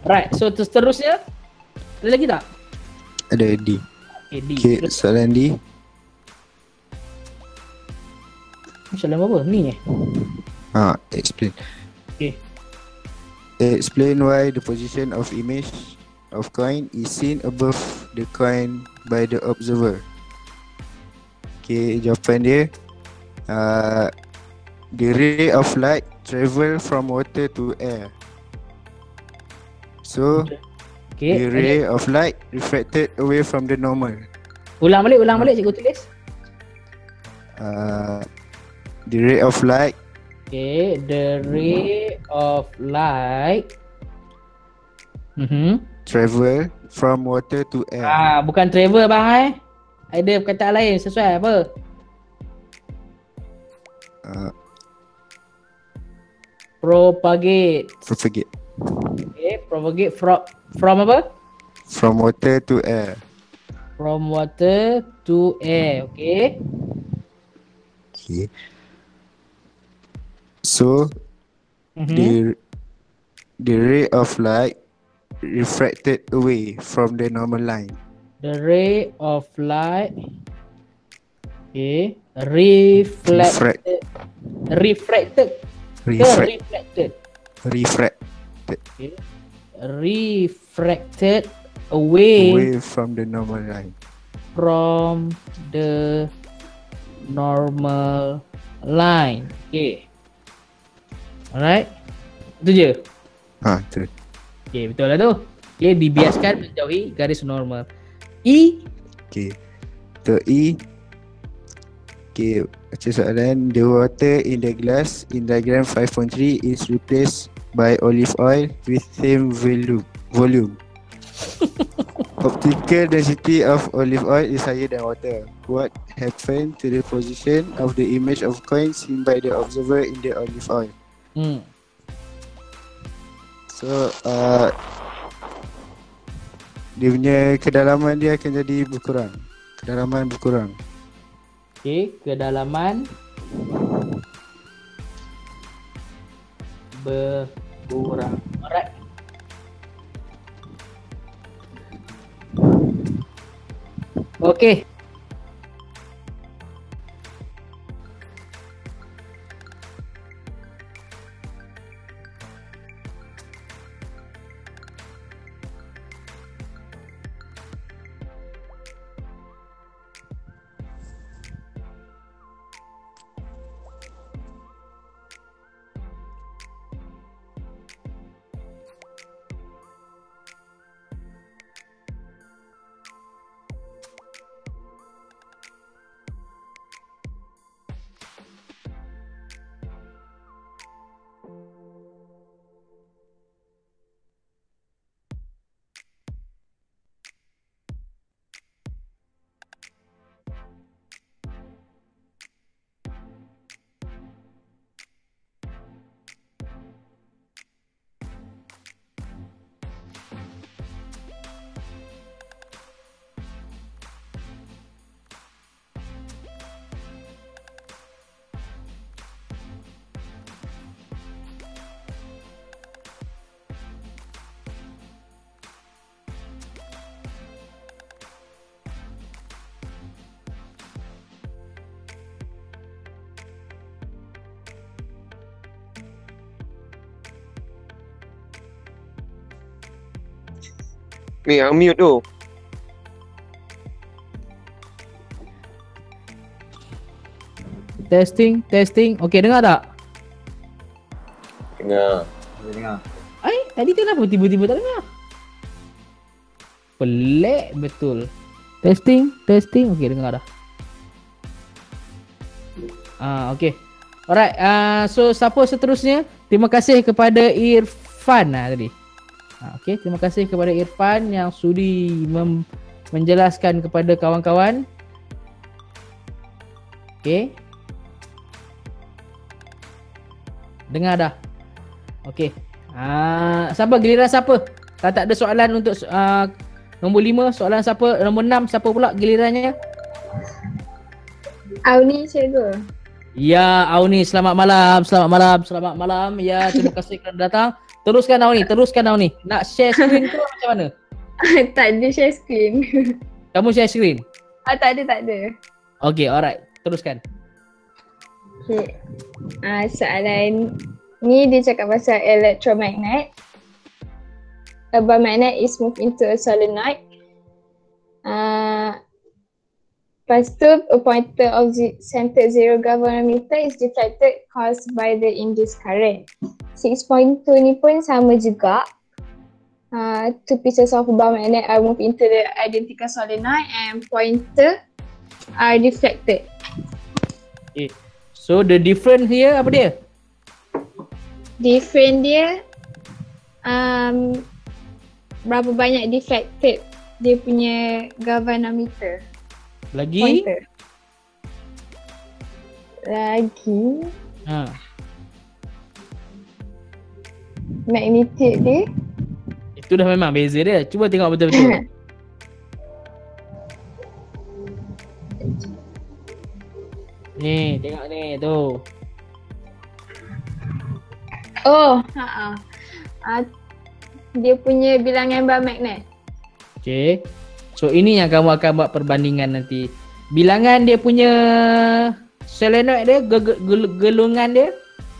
Right, so seterusnya ada lagi tak? Ada D. Okay, D. Okay, soalan D. Soalan apa? Ni Explain. Okay. Explain why the position of image of coin is seen above the coin by the observer. Okay, jawapan dia the ray of light travel from water to air. So the ray of light refracted away from the normal. Ulang balik cikgu tulis. The ray of light. Okay, the ray of light travel from water to air. Bukan travel bang ada perkataan lain sesuai apa? Propagate. Okay, propagate from apa? From water to air. From water to air. Okay. So the ray of light refracted away from the normal line. The ray of light refracted. Refracted away from the normal line. From the normal line. Okay. Alright. Itu je. Betul. Okay, betul lah tu. Okay, dibiaskan menjauhi garis normal. E. Okay. Untuk E. Okay, baca soalan. The water in the glass in diagram 5.3 is replaced by olive oil with same volume. Optical density of olive oil is higher than water. What happened to the position of the image of coin seen by the observer in the olive oil? So, dia punya kedalaman dia akan jadi berkurang. Kedalaman berkurang. Okay, kedalaman berkurang. Alright. Okay. Ni unmute tu. Testing. Okay, dengar tak? Dengar. Tadi kenapa tiba-tiba tak dengar? Pelik betul. Testing. Okay, dengar dah. Okay. Alright, so siapa seterusnya? Terima kasih kepada Irfan tadi. Okay, terima kasih kepada Irfan yang sudi menjelaskan kepada kawan-kawan. Okay. Dengar dah. Okay. Siapa? Giliran siapa? Kalau tak ada soalan untuk nombor 5, soalan siapa? Nombor 6, siapa pula gilirannya? Auni, cikgu. Ya, Auni, selamat malam. Ya, terima kasih kerana datang. Teruskan Auni. Nak share screen ke macam mana? Tak ada share screen. Kamu share screen? Tak ada. Okay, alright. Teruskan. Okay. Soalan ni dia cakap pasal electromagnet. A bar magnet is moved into a solenoid. Lepas tu, a pointer of center zero galvanometer is detected caused by the induced current. 6.2 ni pun sama juga. Two pieces of bar magnet are moved into the identical solenoid and pointer are deflected. Okay. So the difference here apa dia? Difference dia berapa banyak deflected dia punya galvanometer. Lagi? Pointer. Lagi magnitude dia. Itu dah memang beza dia. Cuba tengok betul-betul. Ni, tengok ni tu. Oh, dia punya bilangan bar magnet. Okay. So ini yang kamu akan buat perbandingan nanti. Bilangan dia punya solenoid dia, gelungan dia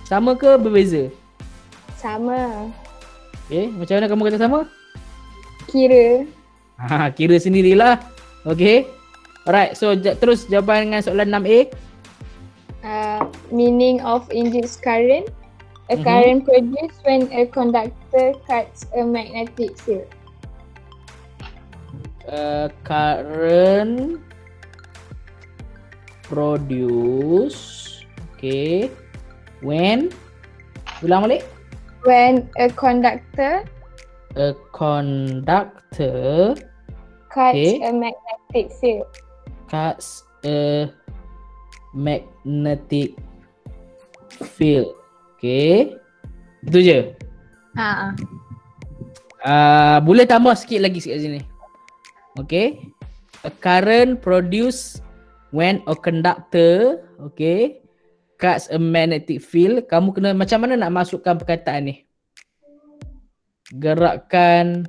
sama ke berbeza? Sama. Okay, macam mana kamu kata sama? Kira. Kira sendirilah. Okay. Alright, so terus jawapan dengan soalan 6A. Meaning of induced current. A current produced when a conductor cuts a magnetic field. Current produce, okay, when, ulang balik. When a conductor cuts a magnetic field. Cuts a magnetic field. Okay, itu je. Boleh tambah sikit lagi kat sini. Okay, a current produced when a conductor, okay, cuts a magnetic field. Kamu kena macam mana nak masukkan perkataan ni? Gerakan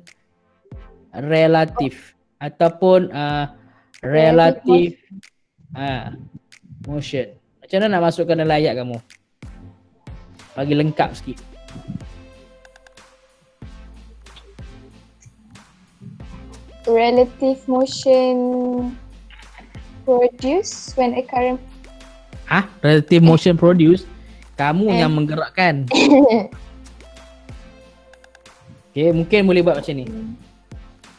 relatif ataupun relative motion. Macam mana nak masukkan dalam ayat kamu? Bagi lengkap sikit. Relative motion produced when a current. Relative motion produced. Kamu yang menggerakkan. Okay, mungkin boleh buat macam ni.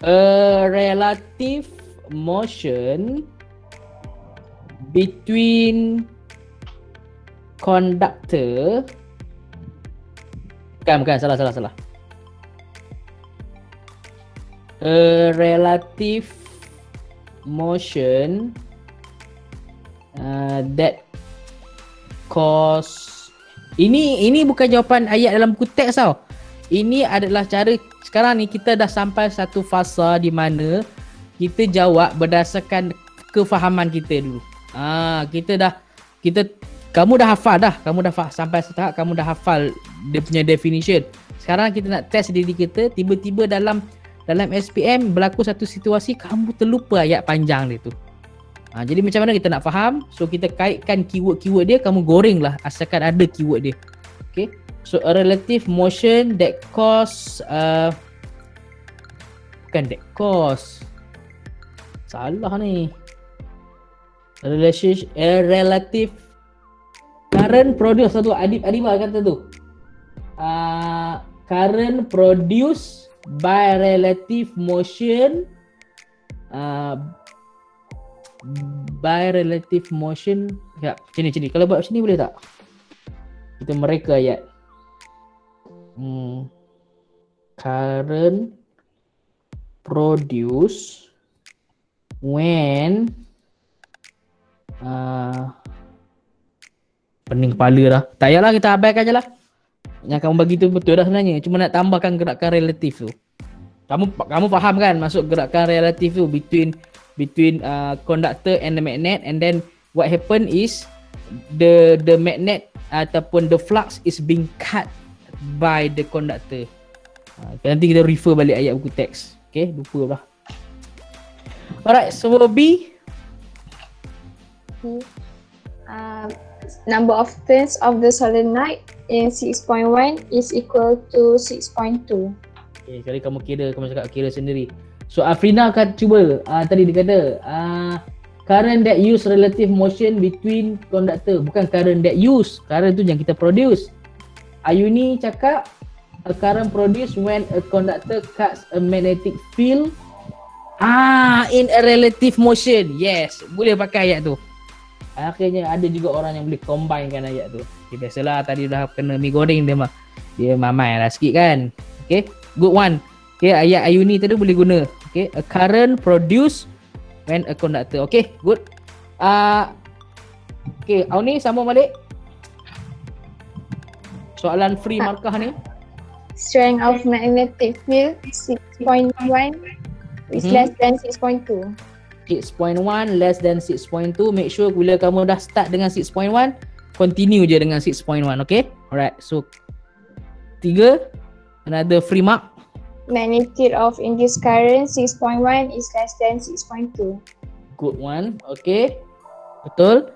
A relative motion between conductor. Bukan, salah. A relative motion that cause. Ini bukan jawapan ayat dalam buku teks tau. Ini adalah cara. Sekarang ni kita dah sampai satu fasa di mana kita jawab berdasarkan kefahaman kita dulu. Kamu dah hafal dah. Sampai setahap kamu dah hafal dia punya definition. Sekarang kita nak test diri kita. Tiba-tiba dalam SPM berlaku satu situasi kamu terlupa ayat panjang dia tu. Jadi macam mana kita nak faham? So kita kaitkan keyword-keyword dia, kamu goreng lah asalkan ada keyword dia. Okay. So a relative motion that cause bukan that cause. Salah ni. A relative current produce tu Adibah kata tu. Current produce by relative motion ya, macam ni. Kalau buat macam ni boleh tak? Kita mereka ayat current produce when pening kepala dah. Tak payahlah, kita abaikan je lah. Yang kamu bagi tu betul dah sebenarnya. Cuma nak tambahkan gerakan relatif tu. Kamu faham kan maksud gerakan relatif tu between conductor and the magnet, and then what happen is the magnet ataupun the flux is being cut by the conductor. Nanti kita refer balik ayat buku teks. Okay, lupa lah. Alright, so B. Number of turns of the solenoid in 6.1 is equal to 6.2. Okay, sekali kamu cakap kira sendiri. So Afrina akan cuba tadi dia kata current that use relative motion between conductor, bukan current that use. Current tu yang kita produce. Ayuni cakap a current produced when a conductor cuts a magnetic field in a relative motion. Yes, boleh pakai ayat tu. Akhirnya ada juga orang yang boleh combinekan ayat tu. Okay, biasalah tadi dah kena mi goreng dia mamai lah sikit kan. Okay, good one. Okay, ayat Ayuni tadi boleh guna. Okay, a current produced when a conductor. Okay, good. Okay, Auni sambung balik. Soalan free markah ni. Strength of magnetic field 6.1 is less than 6.2. 6.1 less than 6.2. Make sure bila kamu dah start dengan 6.1, continue je dengan 6.1. Okay, alright. So 3, another free mark. Magnitude of induced current 6.1 is less than 6.2. Good one. Okay, betul.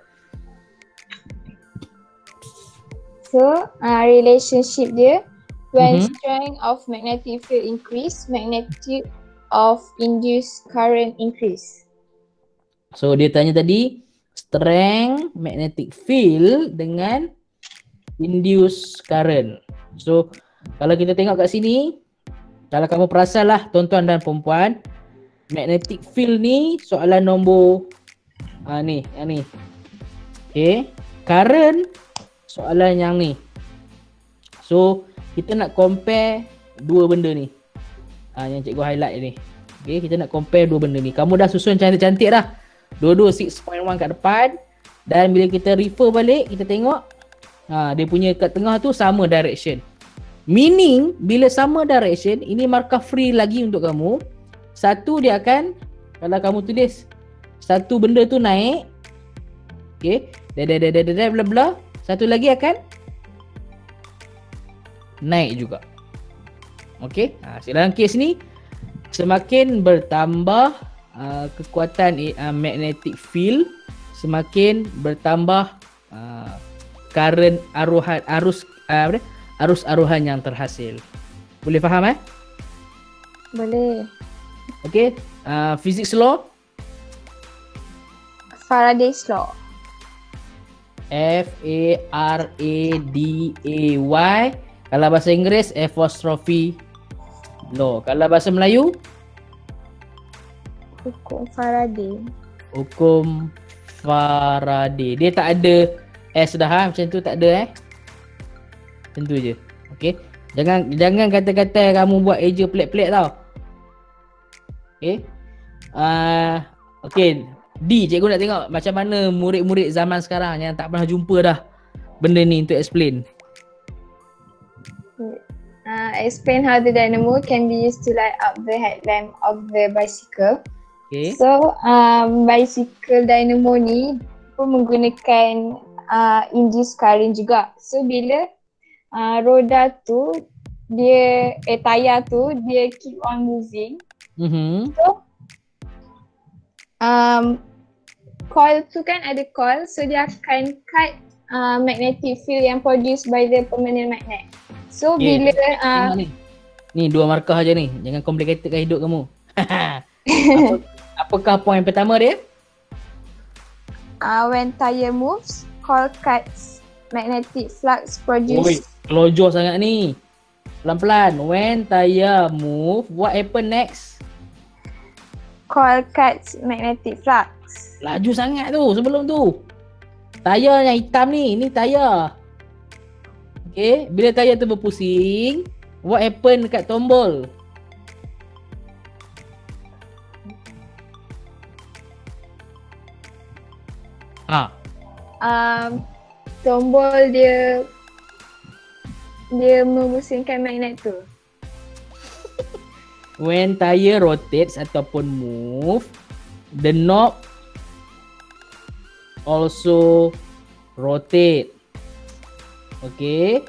So relationship dia, when strength of magnetic field increase, magnitude of induced current increase. So dia tanya tadi strength magnetic field dengan induced current. So kalau kita tengok kat sini, kalau kamu perasan lah tuan-tuan dan perempuan, magnetic field ni soalan nombor ni, yang ni. Okay, current soalan yang ni. So kita nak compare dua benda ni. Yang cikgu highlight ni. Okay, kita nak compare dua benda ni. Kamu dah susun cantik-cantik dah. Dua-dua 6.1 kat depan. Dan bila kita refer balik, kita tengok dia punya kat tengah tu sama direction. Meaning bila sama direction, ini markah free lagi untuk kamu. Satu dia akan, kalau kamu tulis satu benda tu naik, okay, bla bla, satu lagi akan naik juga. Okay, dalam kes ni semakin bertambah kekuatan magnetic field, semakin bertambah current arus aruhan yang terhasil. Boleh faham Boleh. Okay, physics law, Faraday's law. F-A-R-A-D-A-Y. Kalau bahasa Inggeris apostrophe law. Kalau bahasa Melayu, hukum Faraday. Hukum Faraday. Dia tak ada S dah macam tu, tak ada Macam tu je. Okay, jangan kata-kata kamu buat eja pelik-pelik tau. Okay, okay, D, cikgu nak tengok macam mana murid-murid zaman sekarang yang tak pernah jumpa dah benda ni untuk explain. Explain how the dynamo can be used to light up the headlamp of the bicycle. Okay. So, bicycle dynamo ni pun menggunakan induced current juga. So, bila roda tu, dia tayar tu, dia keep on moving. So, coil tu kan ada coil, so dia akan cut magnetic field yang produced by the permanent magnet. So bila ni dua markah aja ni, jangan complicatedkan hidup kamu. Apakah poin pertama dia? When tire moves, coil cuts magnetic flux produced. Kelojor sangat ni. Pelan-pelan. When tire move, what happen next? Coil cuts magnetic flux. Laju sangat tu sebelum tu. Tayar yang hitam ni tayar. Okay, bila tayar tu berpusing, what happen dekat tombol? Tombol dia memusingkan magnet tu. When tire rotates ataupun move, the knob also rotate. Okay.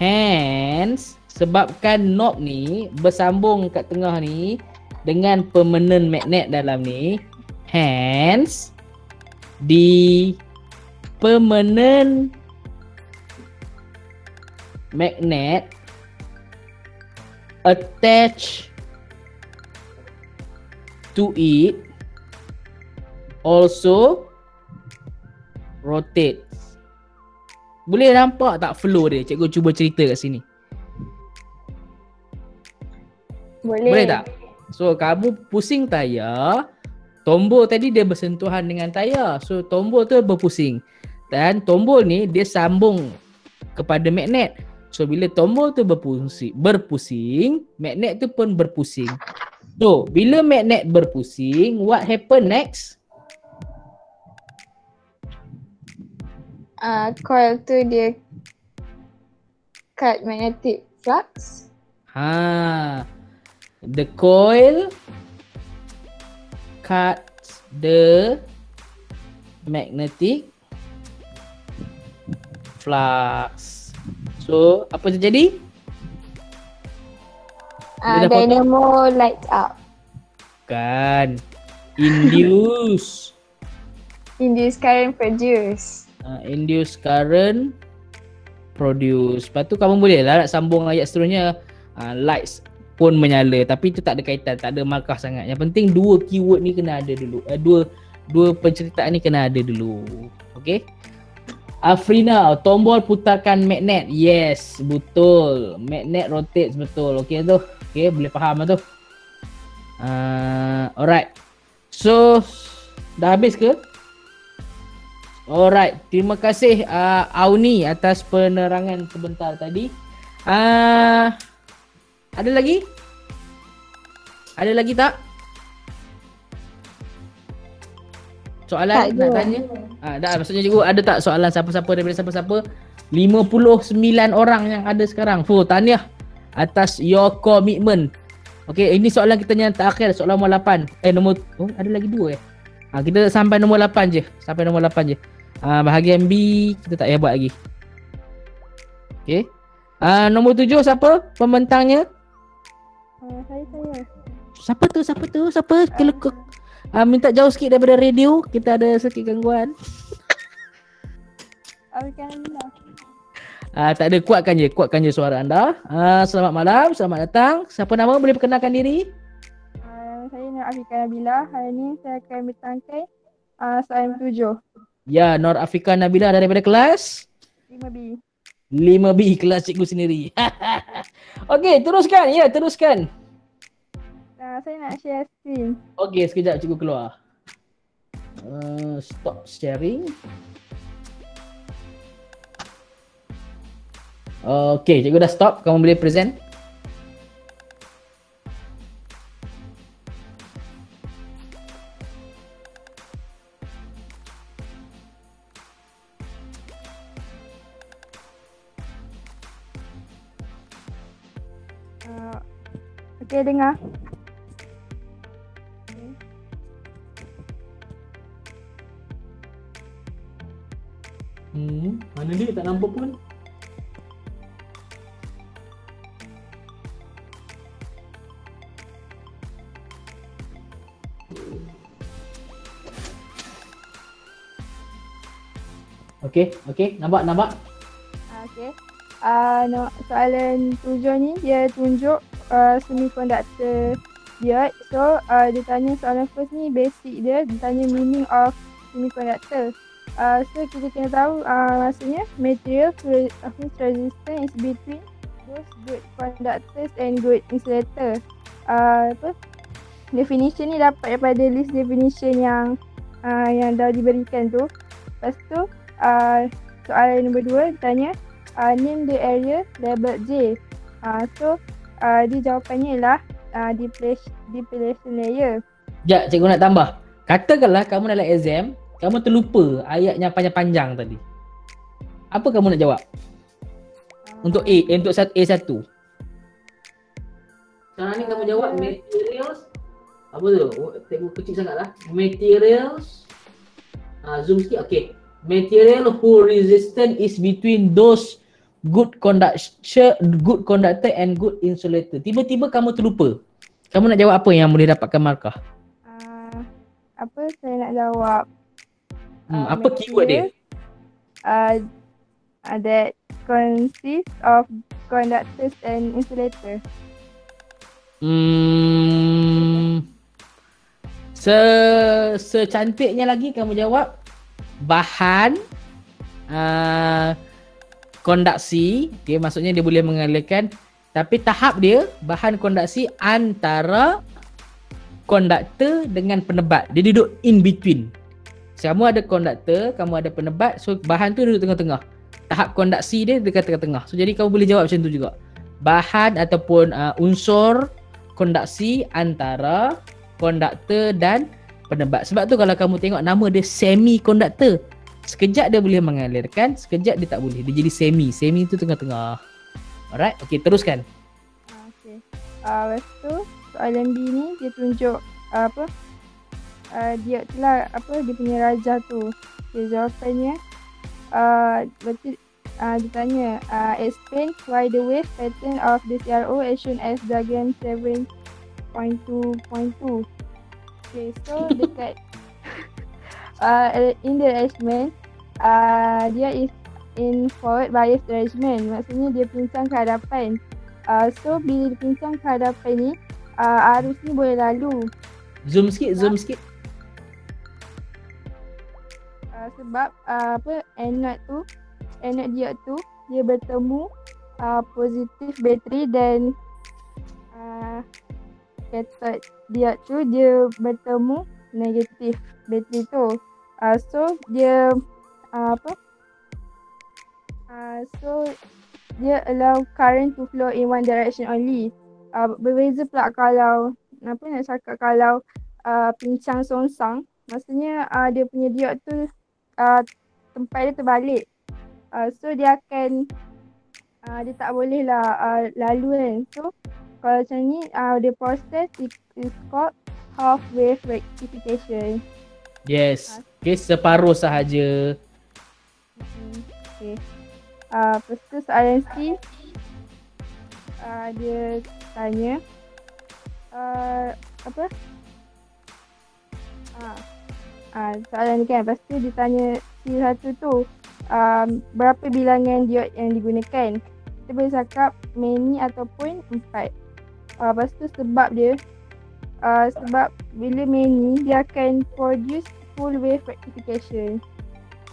Hence, sebabkan knob ni bersambung kat tengah ni dengan permanent magnet dalam ni, hence the permanent magnet attach to it also rotates. Boleh nampak tak flow dia? Cikgu cuba cerita kat sini. Boleh tak? So kamu pusing tayar, tombol tadi dia bersentuhan dengan tayar. So tombol tu berpusing. Dan tombol ni dia sambung kepada magnet. So bila tombol tu berpusing, magnet tu pun berpusing. So bila magnet berpusing, what happen next? Coil tu dia cut magnetic flux. The coil cuts the magnetic flux. So apa terjadi? Dynamo lights up. Kan. Induce current produce. Induce current produce. Lepas tu kamu boleh lah nak sambung ayat seterusnya. Lights pun menyala. Tapi itu tak ada kaitan, tak ada markah sangat. Yang penting dua keyword ni kena ada dulu. Dua penceritaan ni kena ada dulu. Okay. Afrina, tombol putarkan magnet. Yes, betul. Magnet rotates, betul. Okay tu. Okay, boleh faham lah tu. Alright. So, dah habis ke? Alright. Terima kasih Auni atas penerangan sebentar tadi. Ada lagi? Ada lagi tak? Soalan tak nak tanya? Dah, maksudnya cikgu ada tak soalan siapa-siapa daripada siapa-siapa? 59 orang yang ada sekarang. Tahniah atas your commitment. Okay, ini soalan kita yang terakhir, soalan nombor 8. Ada lagi 2 kita sampai nombor 8 je. Bahagian B kita tak payah buat lagi. Okay. Nombor 7 siapa pembentangnya? Saya. Siapa tu? Kelekuk. Minta jauh sikit daripada radio. Kita ada sedikit gangguan. Tak ada, kuatkan je suara anda. Selamat malam, selamat datang. Siapa nama, boleh perkenalkan diri? Saya Nur Afika Nabila. Hari ini saya akan bertangkai soalan 7. Ya, Nur Afika Nabila daripada kelas 5B. 5B, kelas cikgu sendiri. Okey, teruskan. Saya nak share screen. Okey, sekejap cikgu keluar. Stop sharing. Okey, cikgu dah stop. Kamu boleh present. Okey, dengar. Mana dia, tak nampak pun. Okey, nampak. Okey. Soalan 7 ni dia tunjuk semiconductor diode. So dia tanya soalan first ni basic dia tanya meaning of semiconductor. So kita kena tahu maksudnya material whose resistance is between those good conductors and good insulator. Definition ni dapat daripada list definition yang dah diberikan tu. Lepas tu soalan nombor 2 tanya name the area labeled J. So dia jawapannya ialah depletion layer. Sekejap, cikgu nak tambah. Katakanlah kamu dalam exam, kamu terlupa ayat yang panjang-panjang tadi. Apa kamu nak jawab? Untuk A1. Sekarang ni kamu jawab materials. Apa tu? Cikgu kecil sangat lah. Materials. Zoom sikit. Okay. Material whose resistance is between those good conductor and good insulator. Tiba-tiba kamu terlupa. Kamu nak jawab apa yang boleh dapatkan markah? Apa saya nak jawab? Apa keyword dia? That consists of conductors and insulator. Secantiknya lagi kamu jawab bahan kondaksi, okay, maksudnya dia boleh mengalirkan, tapi tahap dia bahan kondaksi antara konduktor dengan penebat. Dia duduk in between. Kamu ada konduktor, kamu ada penebat, so bahan tu duduk tengah-tengah. Tahap kondaksi dia dekat tengah-tengah. So jadi kamu boleh jawab macam tu juga. Bahan ataupun unsur kondaksi antara konduktor dan penebat. Sebab tu kalau kamu tengok nama dia semi-konduktor. Sekejap dia boleh mengalirkan, sekejap dia tak boleh. Dia jadi semi. Semi tu tengah-tengah. Alright, okay, teruskan. Okay. Lepas tu soalan B ni dia tunjuk dia itulah dia punya raja tu. Okay, jawapannya berarti dia tanya explain why the wave pattern of the CRO as shown as diagram 7.2.2. Okay, so dekat in the arrangement dia is in forward bias arrangement, maksudnya dia pincang ke hadapan. So bila dia pincang ke hadapan ni arus ni boleh lalu. Zoom sikit. Sebab anode diode tu dia bertemu positif bateri dan cathode diode tu dia bertemu negatif bateri tu. So dia so dia allow current to flow in one direction only. Berbeza pula kalau kalau pincang songsang, maksudnya dia punya diode tu tempat dia terbalik. So dia akan dia tak boleh lah lalu kan. So kalau macam ni the process is called half wave rectification. Yes. Okay, separuh sahaja. Okay. Lepas tu soalan C, dia tanya soalan ni kan, lepas tu dia tanya C1 tu berapa bilangan diode yang digunakan. Kita boleh cakap many ataupun 4. Lepas tu sebab dia sebab bila many dia akan produce full wave rectification.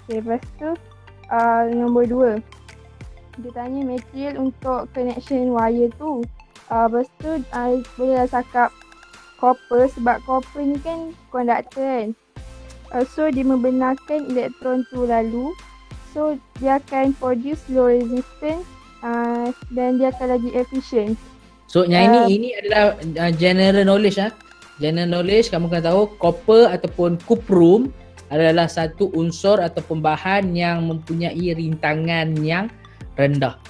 Okay, lepas tu nombor 2, dia tanya material untuk connection wire tu. Lepas tu bolehlah cakap copper, sebab copper ni kan konduktor kan. So dia membenarkan elektron tu lalu. So dia akan produce low resistance dan dia akan lagi efficient. So yang ini adalah general knowledge General knowledge, kamu kena tahu copper ataupun cuprum adalah satu unsur ataupun bahan yang mempunyai rintangan yang rendah.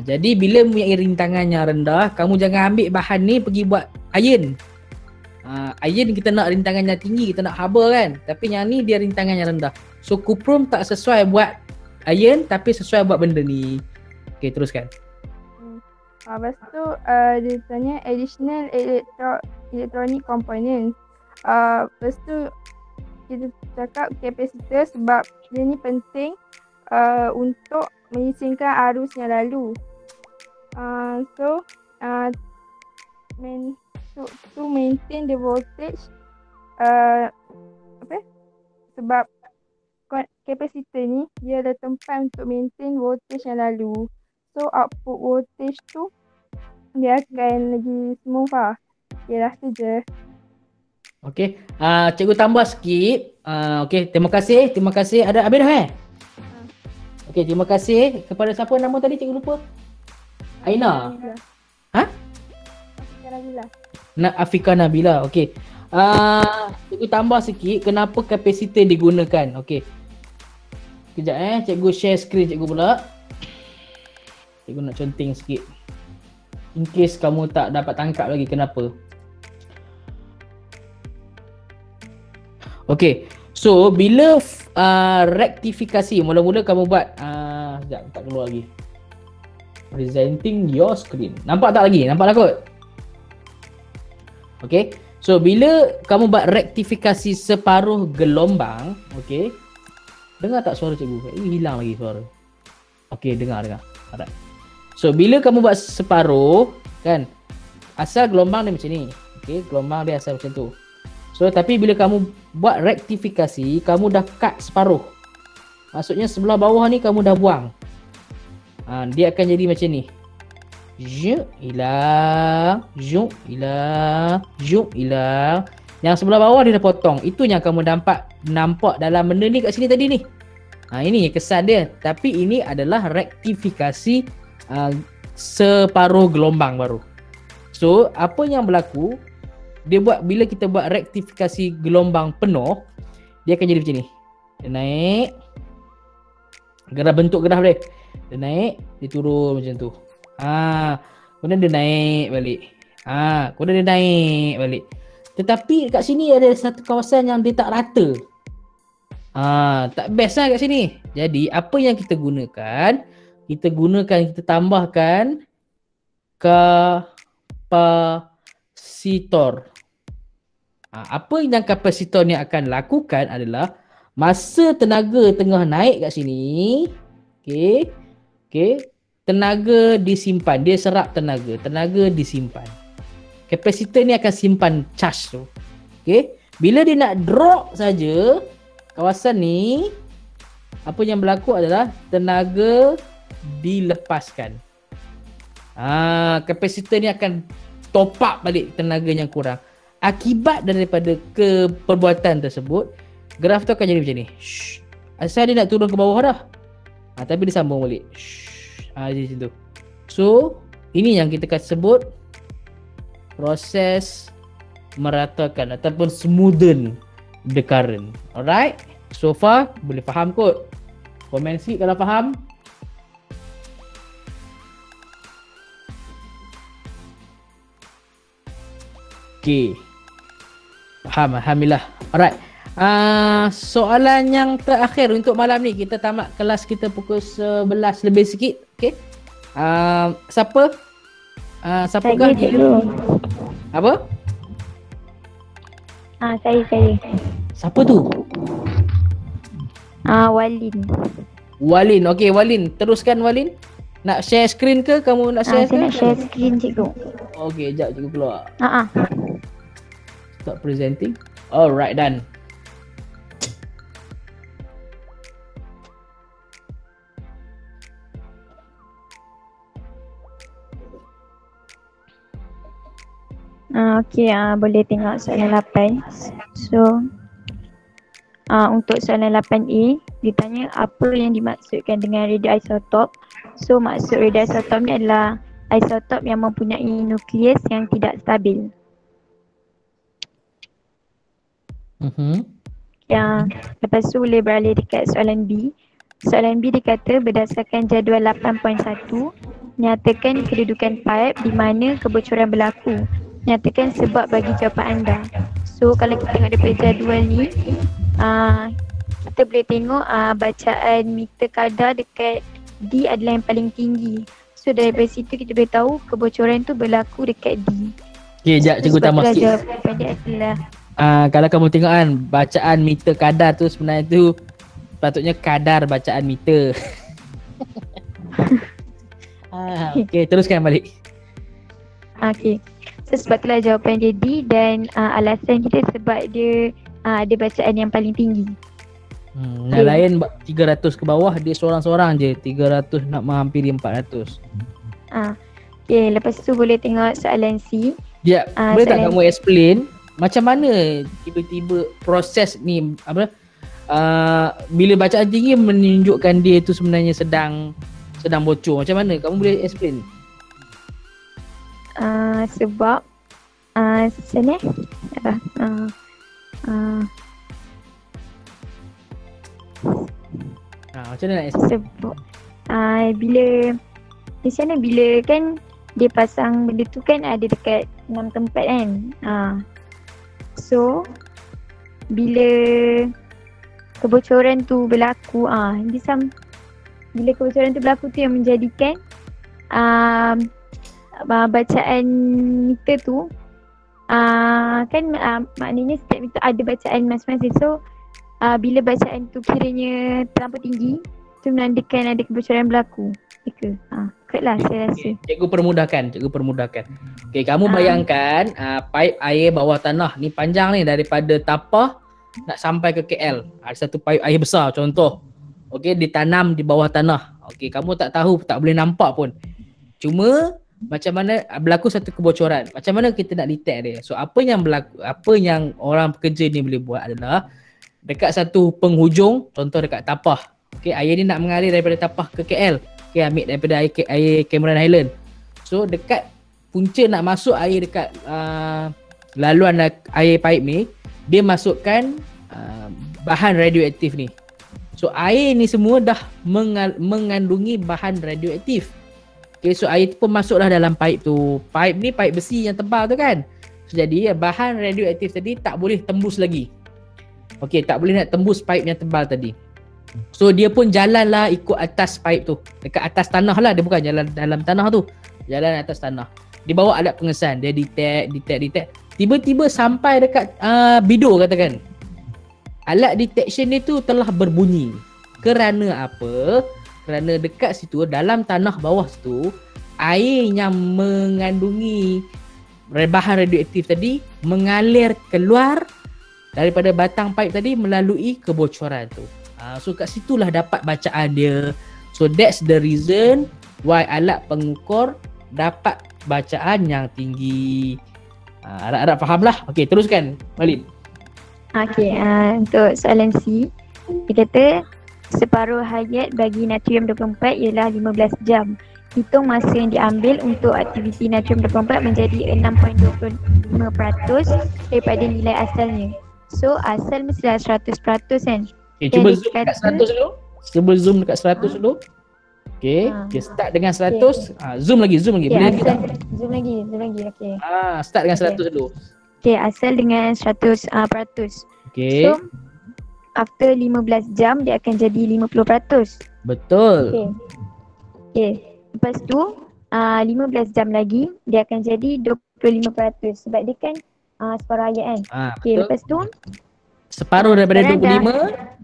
Jadi bila mempunyai rintangan yang rendah, kamu jangan ambil bahan ni pergi buat iron. Iron kita nak rintangan yang tinggi, kita nak haba kan. Tapi yang ni dia rintangan yang rendah. So cuprum tak sesuai buat iron tapi sesuai buat benda ni. Okay, teruskan. Lepas tu dia tanya additional electronic component. Lepas tu kita cakap kapasitor sebab dia ni penting untuk menyisingkan arus yang lalu. To maintain the voltage sebab kapasitor ni dia ada tempat untuk maintain voltage yang lalu. So output voltage tu dia akan lagi smooth lah. Yalah tu je. Okay, cikgu tambah sikit. Okay, terima kasih. Ada habis dah Okay, terima kasih kepada siapa nama tadi cikgu lupa? Aina. Afika Nabila. Okay. Cikgu tambah sikit kenapa kapasitor digunakan. Okay. Kejap cikgu share screen cikgu pula. Cikgu nak conteng sikit. In case kamu tak dapat tangkap lagi kenapa. Okay. So bila rektifikasi, mula-mula kamu buat sekejap tak keluar lagi. Presenting your screen. Nampak tak lagi? Nampak lah kot? Okay. So bila kamu buat rektifikasi separuh gelombang, okay. Dengar tak suara cikgu? Hilang lagi suara. Okay, dengar. Alright. So bila kamu buat separuh kan, asal gelombang dia macam ni. Okay, gelombang dia asal macam tu. So tapi bila kamu buat rektifikasi, kamu dah cut separuh. Maksudnya sebelah bawah ni kamu dah buang. Dia akan jadi macam ni. Juk hilang, juk hilang, juk hilang. Yang sebelah bawah dia dah potong. Itu yang kamu nampak dalam benda ni kat sini tadi ni. Ini kesan dia. Tapi ini adalah rektifikasi separuh gelombang baru. So apa yang berlaku, bila kita buat rektifikasi gelombang penuh, dia akan jadi macam ni. Dia naik, bentuk graf dia. Dia naik, dia turun macam tu. Kemudian dia naik balik. Kemudian dia naik balik. Tetapi kat sini ada satu kawasan yang dia tak rata. Tak best lah kat sini. Jadi apa yang kita gunakan? Kita tambahkan kapasitor. Apa yang kapasitor ni akan lakukan adalah masa tenaga tengah naik kat sini, tenaga disimpan, dia serap tenaga disimpan. Kapasitor ni akan simpan charge tu. Bila dia nak drop saja kawasan ni, apa yang berlaku adalah tenaga dilepaskan. Kapasitor ni akan top up balik tenaga yang kurang. Akibat daripada perbuatan tersebut, graf tu akan jadi macam ni. Asal dia nak turun ke bawah dah. Tapi dia sambung balik. Jadi macam tu. So, ini yang kita akan sebut proses meratakan ataupun smoothen the current. Alright? So far, boleh faham kot? Komen sikit kalau faham. Okay. Faham, alhamdulillah. Alright. Soalan yang terakhir untuk malam ni, kita tamat kelas kita pukul 11 lebih sikit. Okay. Siapa? Siapakah dia? Apa? Saya. Siapa tu? Walin. Okay, Walin. Teruskan, Walin. Nak share screen ke? Kamu nak share Saya nak share screen, cikgu. Okay, sekejap cikgu keluar. Stop presenting. Alright, done. Okay, boleh tengok soalan 8. So, untuk soalan 8A, ditanya apa yang dimaksudkan dengan radioisotop. So, maksud radioisotop ni adalah isotop yang mempunyai nukleus yang tidak stabil. Lepas tu boleh beralih dekat soalan B. Soalan B dikata berdasarkan jadual 8.1, nyatakan kedudukan pipe di mana kebocoran berlaku. Nyatakan sebab bagi jawapan anda. So kalau kita tengok daripada jadual ni, kita boleh tengok bacaan meter kadar dekat D adalah yang paling tinggi. So daripada situ kita boleh tahu kebocoran tu berlaku dekat D. Okay, sekejap cikgu tambah sikit. Jawapan dia adalah kalau kamu tengok kan, bacaan meter kadar tu sebenarnya tu patutnya kadar bacaan meter. Okay, teruskan balik. Okay. So sebab itulah jawapan dia D dan alasan kita sebab dia ada bacaan yang paling tinggi. Yang lain 300 ke bawah, dia seorang-seorang je 300 nak menghampiri 400. Okay, lepas tu boleh tengok soalan C. Boleh tak kamu explain macam mana tiba-tiba proses ni bila bacaan tinggi menunjukkan dia tu sebenarnya sedang bocor. Macam mana? Kamu boleh explain? Sebab sana macam mana nak explain? Sebab bila di sana bila kan dia pasang benda tu kan ada dekat 6 tempat kan. So bila kebocoran tu berlaku bila kebocoran tu berlaku tu yang menjadikan bacaan meter tu kan maknanya setiap meter ada bacaan masing-masing. So bila bacaan tu kiranya terlampau tinggi, tu menandakan ada kebocoran berlaku. kot lah saya rasa. Cikgu permudahkan. Okey, kamu bayangkan pipe air bawah tanah ni panjang ni daripada Tapah nak sampai ke KL. Ada satu pipe air besar contoh. Okey, ditanam di bawah tanah. Okey, kamu tak tahu, tak boleh nampak pun. Cuma macam mana berlaku satu kebocoran. Macam mana kita nak detect dia? So apa yang berlaku, apa yang orang pekerja ni boleh buat adalah dekat satu penghujung, contoh dekat Tapah. Okey, air ni nak mengalir daripada Tapah ke KL. Okey, ambil daripada air Cameron Highland. So dekat punca nak masuk air dekat laluan air pipe ni, dia masukkan bahan radioaktif ni. So air ni semua dah mengandungi bahan radioaktif. Okay, so air tu pun masuklah dalam pipe tu. Pipe ni pipe besi yang tebal tu kan. So jadi bahan radioaktif tadi tak boleh tembus lagi. Okay, tak boleh nak tembus pipe yang tebal tadi. So dia pun jalanlah ikut atas pipe tu. Dekat atas tanah lah, dia bukan jalan dalam tanah tu. Jalan atas tanah. Dia bawa alat pengesan, dia detect. Tiba-tiba sampai dekat bido katakan. Alat detection ni tu telah berbunyi. Kerana apa? Kerana dekat situ dalam tanah bawah situ air yang mengandungi bahan radioaktif tadi mengalir keluar daripada batang pipe tadi melalui kebocoran tu. So kat situlah dapat bacaan dia. So that's the reason why alat pengukur dapat bacaan yang tinggi. Harap-harap faham lah. Okey, teruskan Malin. Okey, untuk soalan C, dia kata separuh hayat bagi natrium 24 ialah 15 jam. Hitung masa yang diambil untuk aktiviti natrium 24 menjadi 6.25% daripada nilai asalnya. So asal mestilah 100% kan? Okay, cuba zoom dekat 100 dulu. Cuba zoom dekat 100 dulu. Okay, okay, start dengan 100. Zoom lagi. Okay, Boleh lagi tak? Zoom lagi. Okay. Start dengan 100 dulu. Okay, asal dengan 100%. Okay. So after 15 jam dia akan jadi 50%. Betul. Okay. Lepas tu 15 jam lagi dia akan jadi 25% sebab dia kan separuh hayat kan. Okay, lepas tu separuh daripada 25.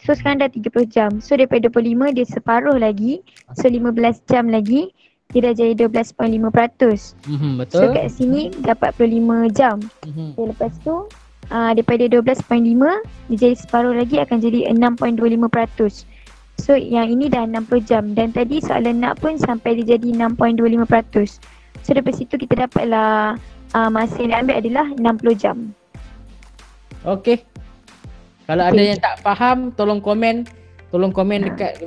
So sekarang dah 30 jam. So daripada 25 dia separuh lagi. So 15 jam lagi dia dah jadi 12.5%. Betul. So kat sini dapat 45 jam. Okay, lepas tu daripada 12.5 dia jadi separuh lagi akan jadi 6.25%. So yang ini dah 60 jam dan tadi soalan nak pun sampai dia jadi 6.25%. So daripada situ kita dapatlah masa yang diambil adalah 60 jam. Okey. Kalau ada yang tak faham tolong komen dekat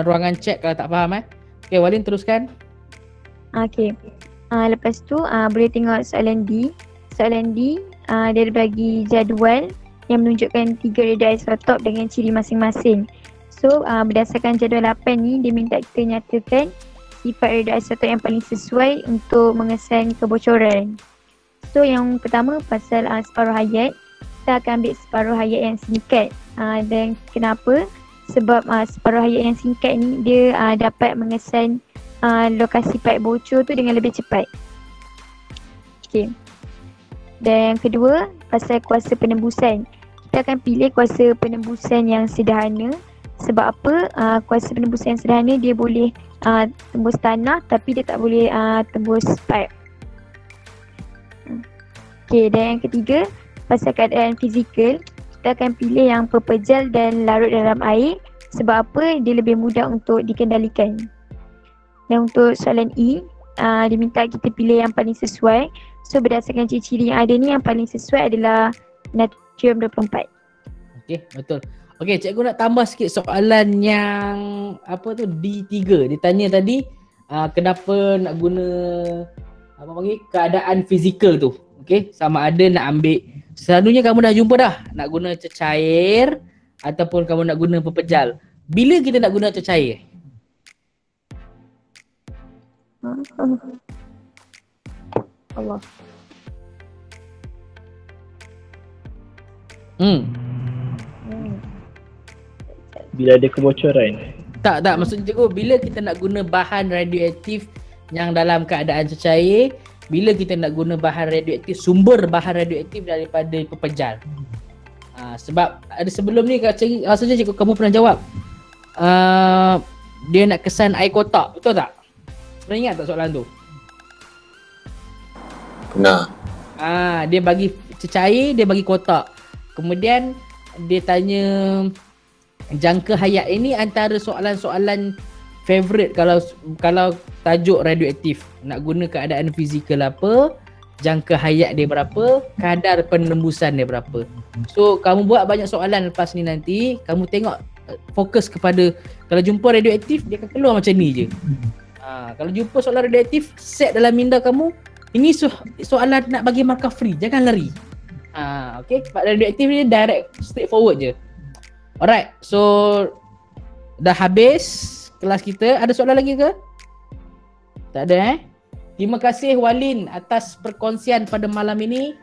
ruangan chat kalau tak faham Okey, Walin teruskan. Okey. Lepas tu boleh tengok soalan D. Soalan D dia bagi jadual yang menunjukkan 3 radioisotop dengan ciri masing-masing. So berdasarkan jadual 8 ni dia minta kita nyatakan sifat radioisotop yang paling sesuai untuk mengesan kebocoran. So yang pertama pasal separuh hayat, kita akan ambil separuh hayat yang singkat. Dan kenapa? Sebab separuh hayat yang singkat ni dia dapat mengesan lokasi pipe bocor tu dengan lebih cepat. Okay. Dan yang kedua, pasal kuasa penembusan. Kita akan pilih kuasa penembusan yang sederhana. Sebab apa? Kuasa penembusan yang sederhana dia boleh tembus tanah tapi dia tak boleh tembus pipe. Okay, dan yang ketiga, pasal keadaan fizikal, kita akan pilih yang pepejal dan larut dalam air. Sebab apa? Dia lebih mudah untuk dikendalikan. Dan untuk soalan E, dia minta kita pilih yang paling sesuai. So berdasarkan ciri-ciri yang ada ni, yang paling sesuai adalah natrium 24. Okey, betul. Okey, cikgu nak tambah sikit soalan yang apa tu D3. Dia tanya tadi kenapa nak guna apa panggil keadaan fizikal tu. Okey, sama ada nak ambil, selalunya kamu dah jumpa dah nak guna cecair ataupun kamu nak guna pepejal. Bila kita nak guna cecair? Allah. Bila ada kebocoran. Tak, maksud cikgu bila kita nak guna bahan radioaktif yang dalam keadaan cecair, bila kita nak guna bahan radioaktif, sumber bahan radioaktif daripada pepejal. Sebab ada sebelum ni rasanya cikgu kamu pernah jawab. dia nak kesan air kotak, betul tak? Pernah ingat tak soalan tu? Pernah. Dia bagi cecair, dia bagi kotak. Kemudian dia tanya jangka hayat ini antara soalan-soalan favorite kalau tajuk radioaktif. Nak guna keadaan fizikal apa, jangka hayat dia berapa, kadar penembusan dia berapa. So kamu buat banyak soalan lepas ni nanti, kamu tengok fokus kepada kalau jumpa radioaktif dia akan keluar macam ni je. Kalau jumpa soalan radioaktif, set dalam minda kamu, ini soalan nak bagi markah free, jangan lari. Okay, sebab radioaktif ni direct, straightforward je. Alright, so dah habis kelas kita. Ada soalan lagi ke? Tak ada Terima kasih Walin atas perkongsian pada malam ini.